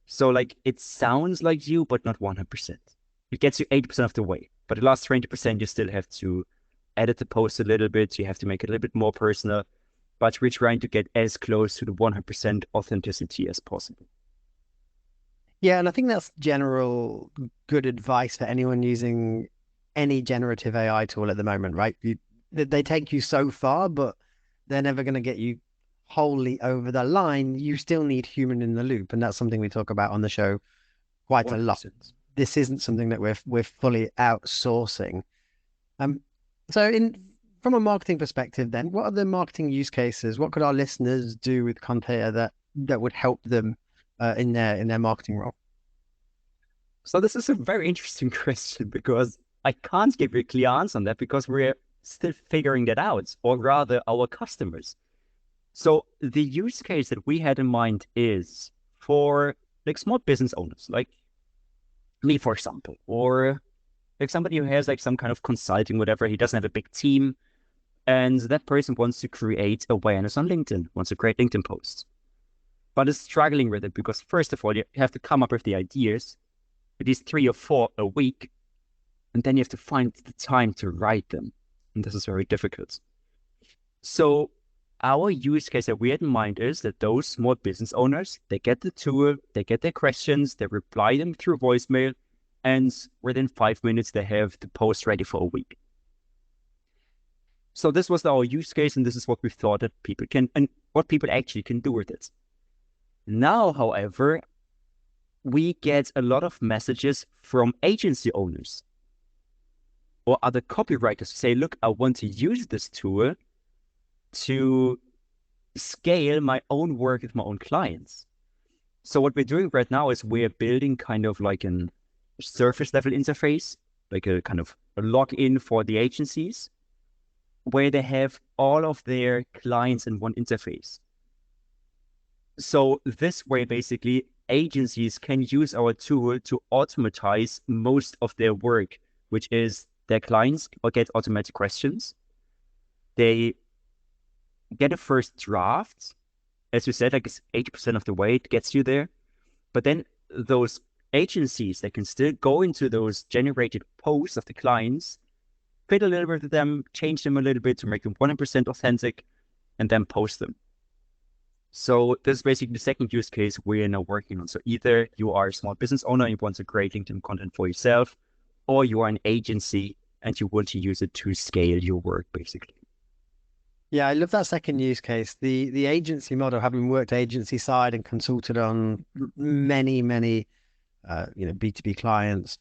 So like it sounds like you, but not 100%. It gets you 80% of the way, but the last 20% you still have to edit the post a little bit. You have to make it a little bit more personal, but we're trying to get as close to the 100% authenticity as possible. Yeah, and I think that's general good advice for anyone using any generative AI tool at the moment, right? They take you so far, but they're never going to get you wholly over the line. You still need human in the loop, and that's something we talk about on the show quite a lot. 100%. This isn't something that we're fully outsourcing. So from a marketing perspective, then, what are the marketing use cases? What could our listeners do with Contea that would help them in their marketing role? So this is a very interesting question, because I can't give you a clear answer on that, because we're still figuring that out, or rather our customers. So the use case that we had in mind is for like small business owners, like me, for example, or like somebody who has like some kind of consulting, whatever. He doesn't have a big team, and that person wants to create awareness on LinkedIn, wants to create LinkedIn posts, but is struggling with it because, first of all, you have to come up with the ideas, at least 3 or 4 a week, and then you have to find the time to write them, and this is very difficult. So our use case that we had in mind is that those small business owners, they get the tool, they get their questions, they reply them through voicemail, and within 5 minutes, they have the post ready for a week. So this was our use case, and this is what we thought that people can, and what people actually can do with it. Now, however, we get a lot of messages from agency owners or other copywriters who say, look, I want to use this tool to scale my own work with my own clients. So what we're doing right now is we're building kind of like a surface level interface, like a kind of a login for the agencies, where they have all of their clients in one interface. So this way, basically, agencies can use our tool to automatize most of their work, which is their clients or get automatic questions. They get a first draft. As you said, like it's 80% of the way it gets you there. But then those agencies, they can still go into those generated posts of the clients, fit a little bit of them, change them a little bit to make them 100% authentic, and then post them. So this is basically the second use case we're now working on. So either you are a small business owner and you want to create LinkedIn content for yourself, or you are an agency and you want to use it to scale your work, basically. Yeah, I love that second use case. The agency model, having worked agency side and consulted on many B2B clients,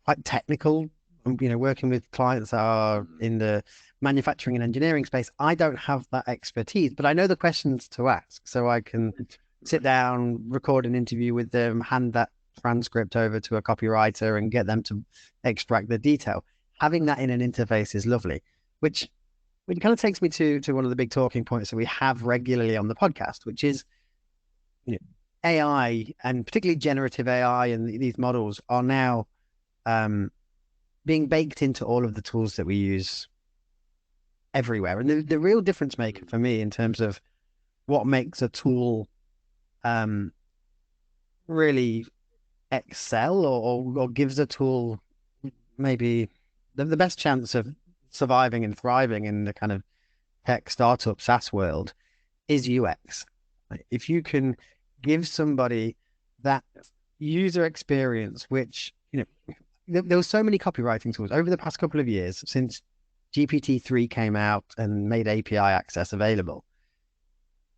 quite technical. Working with clients that are in the manufacturing and engineering space, I don't have that expertise, but I know the questions to ask, so I can sit down, record an interview with them, hand that transcript over to a copywriter and get them to extract the detail. Having that in an interface is lovely, which kind of takes me to one of the big talking points that we have regularly on the podcast, which is, AI, and particularly generative AI, and these models are now being baked into all of the tools that we use everywhere. And the real difference maker for me in terms of what makes a tool really excel or gives a tool maybe the best chance of surviving and thriving in the kind of tech startup SaaS world is UX. If you can give somebody that user experience, which, there were so many copywriting tools over the past couple of years since GPT-3 came out and made API access available.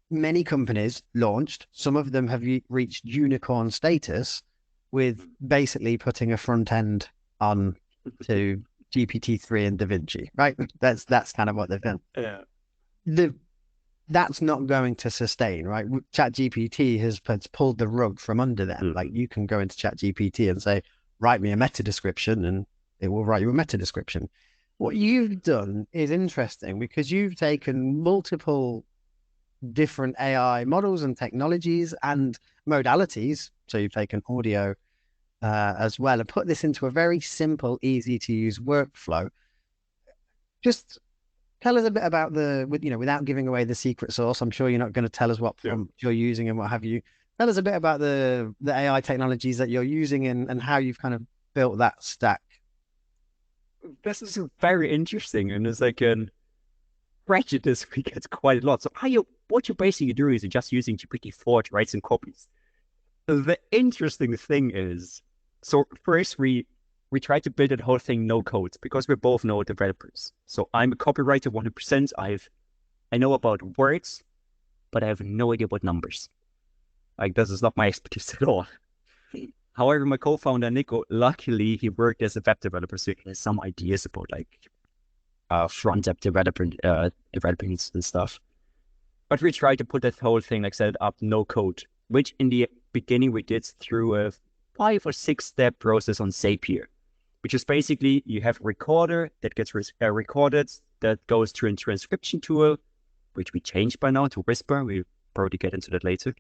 Many companies launched, some of them have reached unicorn status with basically putting a front end on to GPT-3 and DaVinci, right? That's kind of what they've done. Yeah. That's not going to sustain, right? ChatGPT has pulled the rug from under them. Like, you can go into ChatGPT and say, write me a meta description, and it will write you a meta description. What you've done is interesting because you've taken multiple different AI models and technologies and modalities. So you've taken audio as well and put this into a very simple, easy to use workflow. Just tell us a bit about without giving away the secret sauce. I'm sure you're not going to tell us what prompt you're using and what have you. Tell us a bit about the AI technologies that you're using and how you've kind of built that stack. This is very interesting, and it's like a prejudice we get quite a lot. So what you're basically doing is you're just using GPT-4 to write some copies. The interesting thing is, so first we try to build that whole thing no code because we're both no developers. So I'm a copywriter 100%. I know about words, but I have no idea about numbers. Like, this is not my expertise at all. However, my co-founder, Nico, luckily he worked as a web developer, so he has some ideas about like front-end developing and stuff. But we tried to put that whole thing, like, set it up no code, which in the beginning we did through a 5 or 6 step process on Zapier, which is basically you have a recorder that gets recorded, that goes through a transcription tool, which we changed by now to Whisper. We'll probably get into that later.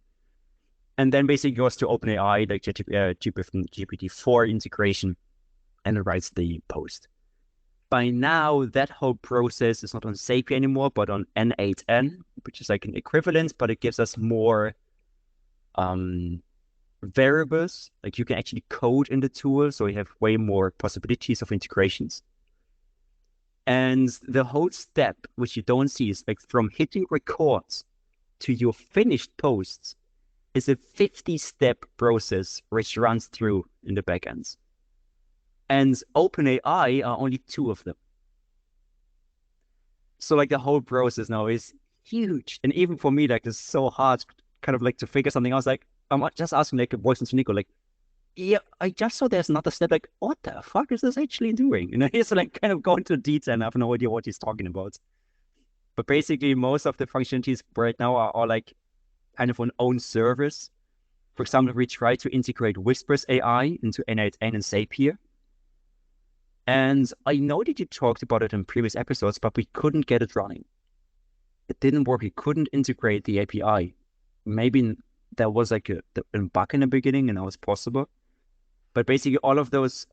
And then basically goes to OpenAI, like GPT-4 integration, and it writes the post. By now, that whole process is not on Zapier anymore, but on N8N, which is like an equivalent, but it gives us more variables. Like, you can actually code in the tool, so you have way more possibilities of integrations. And the whole step, which you don't see, is like from hitting record to your finished posts, is a 50-step process which runs through in the backends. And OpenAI are only 2 of them. So like the whole process now is huge. And even for me, like it's so hard kind of like to figure something out. Like I'm just asking like a voice into Nico, like, yeah, I just saw there's another step, like, what the fuck is this actually doing? You know, he's like kind of going into detail and I have no idea what he's talking about. But basically most of the functionalities right now are like kind of on own servers. For example, we try to integrate Whisper's AI into N8N and Zapier. And I know that you talked about it in previous episodes, but we couldn't get it running. It didn't work. We couldn't integrate the API. Maybe there was like a bug in the beginning and that was possible. But basically all of those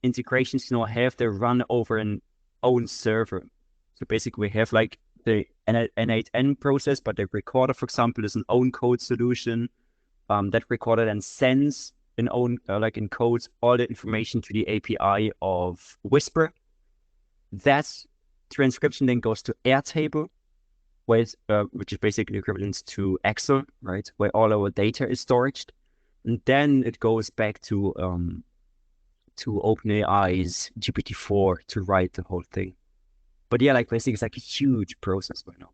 integrations, have to run over an own server. So basically we have like the N8N process, but the recorder, for example, is an own code solution. That recorder then sends in own, like encodes all the information to the API of Whisper. That transcription then goes to Airtable, which is basically equivalent to Excel, right? Where all our data is stored. And then it goes back to OpenAI's GPT-4 to write the whole thing. But yeah, like basically it's like a huge process right now.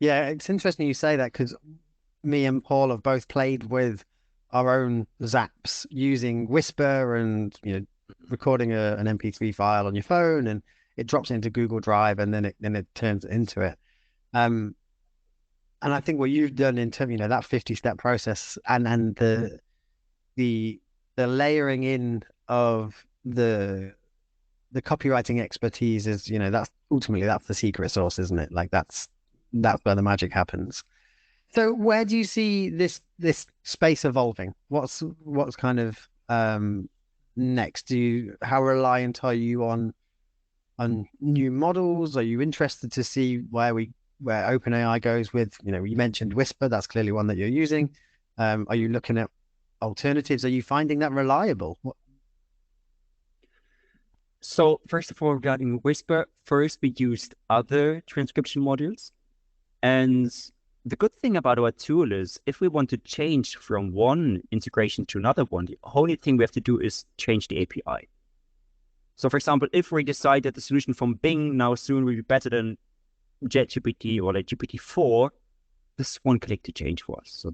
Yeah, it's interesting you say that because me and Paul have both played with our own Zaps using Whisper and recording an MP3 file on your phone, and it drops into Google Drive, and then it turns into it. And I think what you've done in terms, that 50-step process and the layering in of the copywriting expertise is, that's ultimately that's the secret sauce, isn't it? Like that's where the magic happens. So where do you see this space evolving? What's kind of next? How reliant are you on new models? Are you interested to see where OpenAI goes with, you mentioned Whisper, that's clearly one that you're using. Are you looking at alternatives? Are you finding that reliable? So first of all, regarding Whisper, first we used other transcription modules. And the good thing about our tool is if we want to change from one integration to another one, the only thing we have to do is change the API. So for example, if we decide that the solution from Bing now soon will be better than ChatGPT or like GPT-4, this one click to change for us. So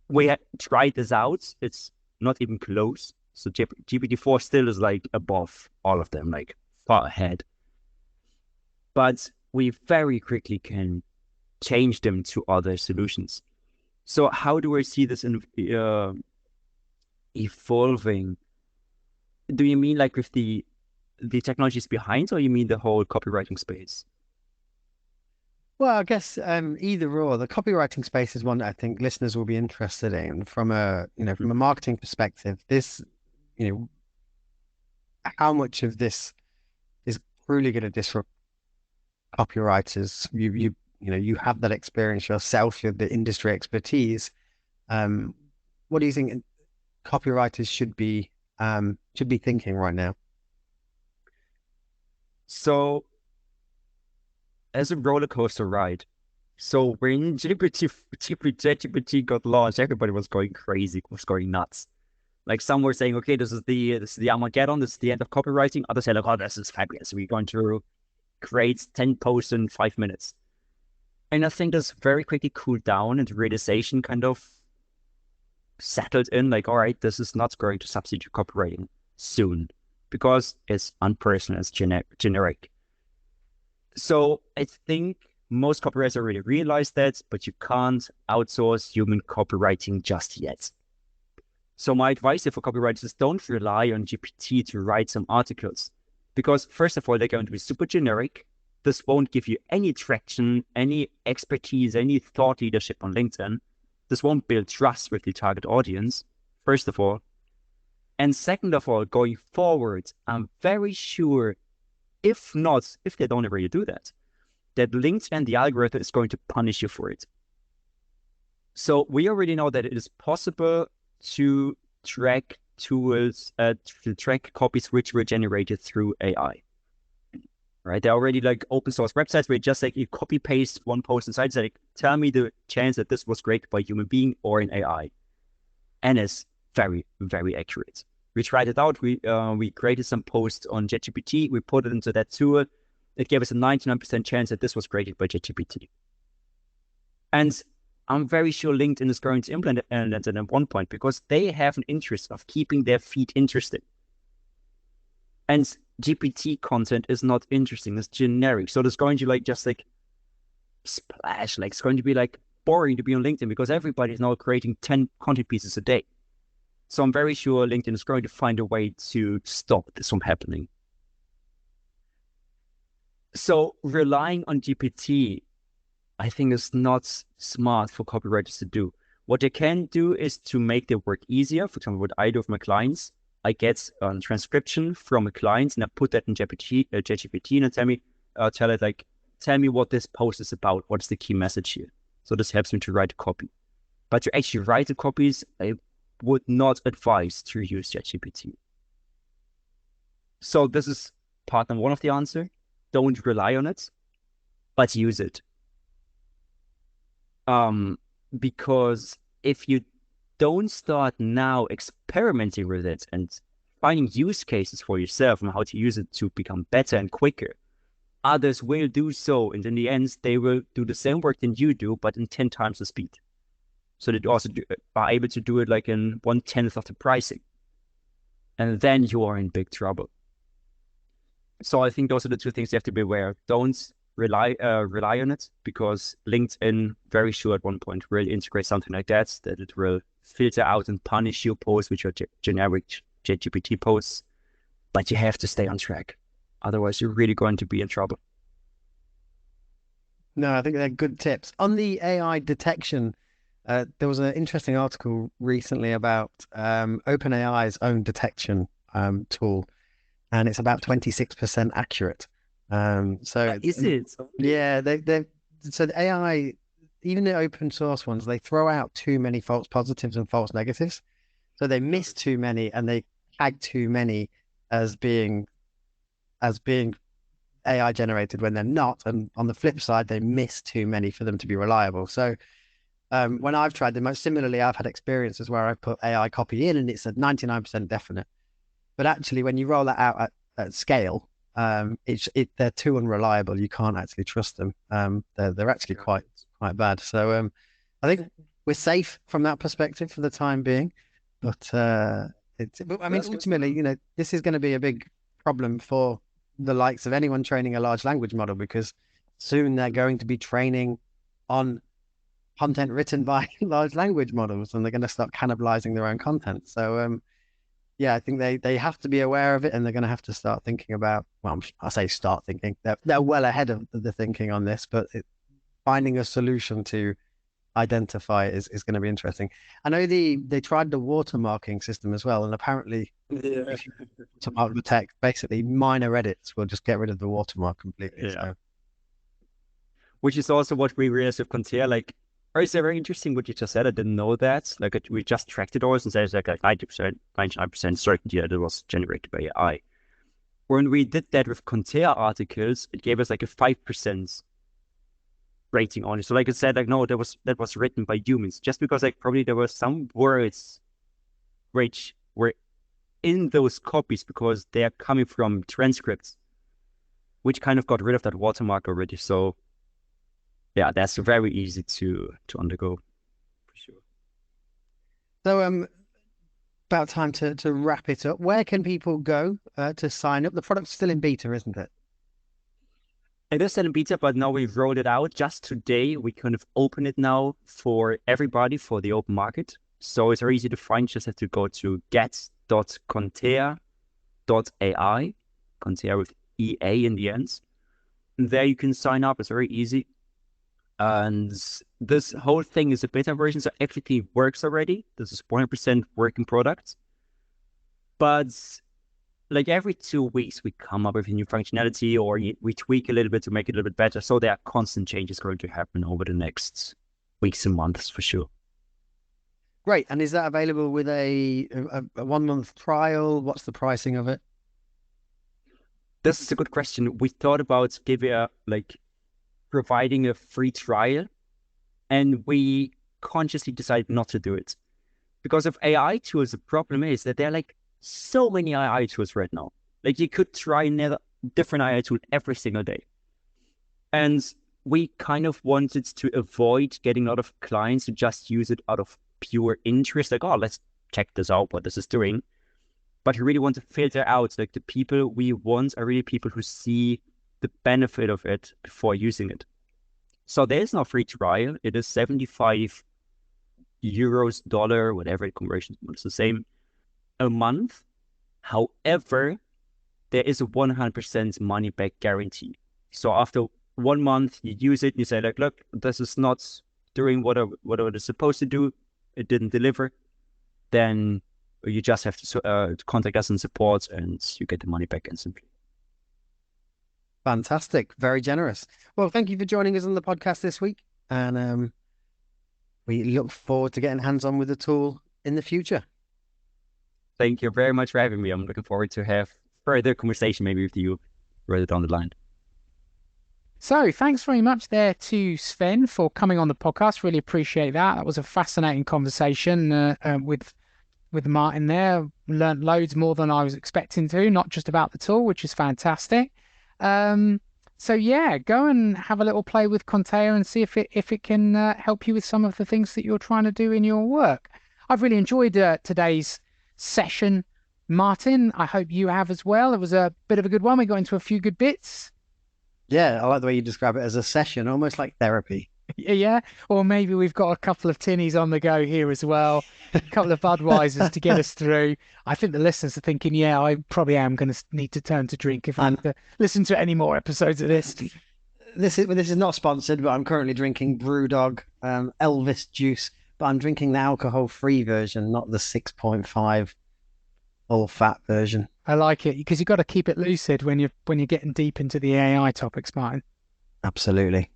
we tried this out. It's not even close. So GPT-4 still is like above all of them, like far ahead. But we very quickly can change them to other solutions. So how do I see this evolving? Do you mean like with the technologies behind, or you mean the whole copywriting space? Well, I guess either or. The copywriting space is one that I think listeners will be interested in from a marketing perspective. This, how much of this is truly going to disrupt copywriters? You have that experience yourself. You have the industry expertise. What do you think copywriters should be thinking right now? So as a roller coaster ride. So when GPT got launched, everybody was going crazy, was going nuts. Like some were saying, okay, this is the Armageddon, this is the end of copywriting. Others said, like, oh, this is fabulous. We're going to create 10 posts in 5 minutes. And I think this very quickly cooled down and the realization kind of settled in, like, all right, this is not going to substitute copywriting soon because it's unpersonal, it's generic. So I think most copywriters already realize that, but you can't outsource human copywriting just yet. So my advice here for copywriters is don't rely on GPT to write some articles, because first of all, they're going to be super generic. This won't give you any traction, any expertise, any thought leadership on LinkedIn. This won't build trust with the target audience, first of all. And second of all, going forward, I'm very sure, if they don't really do that, that LinkedIn, the algorithm, is going to punish you for it. So we already know that it is possible to track tools, to track copies which were generated through AI. Right? There are already like open source websites where just like you copy paste one post inside, it's like, tell me the chance that this was created by a human being or an AI. And it's very, very accurate. We tried it out. We created some posts on ChatGPT. We put it into that tool. it gave us a 99% chance that this was created by ChatGPT. And I'm very sure LinkedIn is going to implement it at one point because they have an interest of keeping their feed interesting. And GPT content is not interesting, it's generic. So there's going to just splash, it's going to be boring to be on LinkedIn because everybody is now creating 10 content pieces a day. So I'm very sure LinkedIn is going to find a way to stop this from happening. So relying on GPT, I think, is not smart for copywriters to do. What they can do is to make their work easier. For example, what I do with my clients, I get a transcription from a client and I put that in ChatGPT and tell it tell me what this post is about. What's the key message here? So this helps me to write a copy. But to actually write the copies, I would not advise to use ChatGPT. So this is part number one of the answer. Don't rely on it, but use it. Because if you don't start now experimenting with it and finding use cases for yourself and how to use it to become better and quicker, others will do so. And in the end, they will do the same work than you do, but in 10 times the speed. So they also are able to do it in 1/10 of the pricing. And then you are in big trouble. So I think those are the two things you have to be aware of. Don't rely on it, because LinkedIn very sure at one point will integrate something like that it will filter out and punish your posts, which are generic ChatGPT posts. But you have to stay on track. Otherwise, you're really going to be in trouble. No, I think they're good tips. On the AI detection, there was an interesting article recently about OpenAI's own detection tool, and it's about 26% accurate. Is it? Yeah, so the AI, even the open source ones, they throw out too many false positives and false negatives. So they miss too many and they tag too many as being AI generated when they're not. And on the flip side, they miss too many for them to be reliable. So when I've tried them, similarly, I've had experiences where I put AI copy in and it's at 99% definite. But actually, when you roll that out at scale, they're too unreliable. You can't actually trust them. They're actually quite bad. So I think we're safe from that perspective for the time being. But ultimately, this is going to be a big problem for the likes of anyone training a large language model, because soon they're going to be training on content written by large language models, and they're going to start cannibalizing their own content. So yeah, I think they have to be aware of it, and they're going to have to start thinking about, well, I say start thinking, they're well ahead of the thinking on this, but finding a solution to identify is going to be interesting. I know they tried the watermarking system as well, and apparently if you watermark the text, basically minor edits will just get rid of the watermark completely. Yeah. So. Which is also what we realized with Contea. It's very interesting what you just said. I didn't know that. We just tracked it all and said it's 90%, 99% certainty that it was generated by AI. When we did that with Contea articles, it gave us a 5% rating on it. So it said no, that was written by humans, just because probably there were some words which were in those copies because they are coming from transcripts, which kind of got rid of that watermark already. So yeah, that's very easy to undergo, for sure. So about time to wrap it up. Where can people go to sign up? The product's still in beta, isn't it? It is still in beta, but now we've rolled it out. Just today, we kind of open it now for everybody for the open market. So it's very easy to find. Just have to go to get.contea.ai, Contea with EA in the end. And there you can sign up. It's very easy. And this whole thing is a beta version, so everything works already. This is 100% working product. But every 2 weeks, we come up with a new functionality, or we tweak a little bit to make it a little bit better. So there are constant changes going to happen over the next weeks and months, for sure. Great. And is that available with a 1-month trial? What's the pricing of it? This is a good question. We thought about providing a free trial, and we consciously decided not to do it. Because of AI tools, the problem is that there are so many AI tools right now. You could try different AI tool every single day. And we kind of wanted to avoid getting a lot of clients who just use it out of pure interest, like, oh, let's check this out, what this is doing. But we really want to filter out, like, the people we want are really people who see the benefit of it before using it. So there is no free trial. It is 75 euros, dollar, whatever the conversion is the same, a month. However, there is a 100% money back guarantee. So after 1 month, you use it, you say, like, look, this is not doing what it is supposed to do. It didn't deliver. Then you just have to contact us in support and you get the money back instantly. Fantastic. Very generous. Well, thank you for joining us on the podcast this week. And we look forward to getting hands-on with the tool in the future. Thank you very much for having me. I'm looking forward to have further conversation maybe with you further down the line. So thanks very much there to Sven for coming on the podcast. Really appreciate that. That was a fascinating conversation with Martin there. Learned loads more than I was expecting to, not just about the tool, which is fantastic. So yeah, go and have a little play with Contea and see if it can help you with some of the things that you're trying to do in your work. I've really enjoyed today's session, Martin. I hope you have as well. It was a bit of a good one. We got into a few good bits. Yeah, I like the way you describe it as a session, almost like therapy. Yeah, or maybe we've got a couple of tinnies on the go here as well, a couple of Budweisers to get us through. I think the listeners are thinking, yeah, I probably am going to need to turn to drink if I have to listen to any more episodes of this. This is not sponsored, but I'm currently drinking Brewdog Elvis juice, but I'm drinking the alcohol-free version, not the 6.5 full-fat version. I like it because you've got to keep it lucid when you're getting deep into the AI topics, Martin. Absolutely.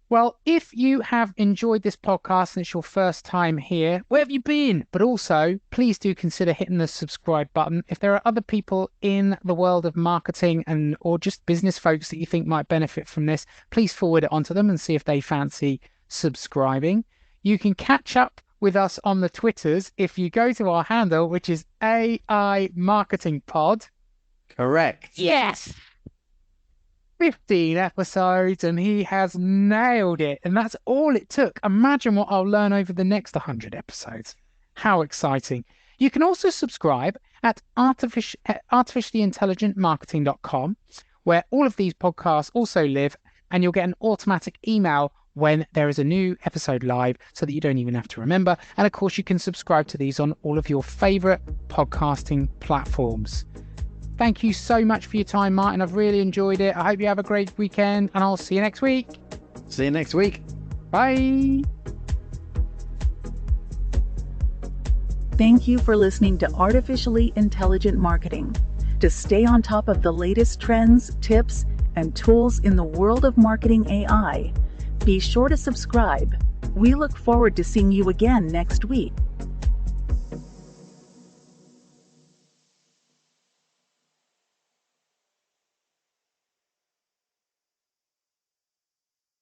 Well, if you have enjoyed this podcast and it's your first time here, where have you been? But also, please do consider hitting the subscribe button. If there are other people in the world of marketing or just business folks that you think might benefit from this, please forward it onto them and see if they fancy subscribing. You can catch up with us on the Twitters if you go to our handle, which is AI Marketing Pod. Correct. Yes. 15 episodes and he has nailed it. And that's all it took. Imagine what I'll learn over the next 100 episodes. How exciting. You can also subscribe at artificiallyintelligentmarketing.com, where all of these podcasts also live, and you'll get an automatic email when there is a new episode live so that you don't even have to remember. And of course, you can subscribe to these on all of your favorite podcasting platforms. Thank you so much for your time, Martin. I've really enjoyed it. I hope you have a great weekend, and I'll see you next week. See you next week. Bye. Thank you for listening to Artificially Intelligent Marketing. To stay on top of the latest trends, tips, and tools in the world of marketing AI, be sure to subscribe. We look forward to seeing you again next week.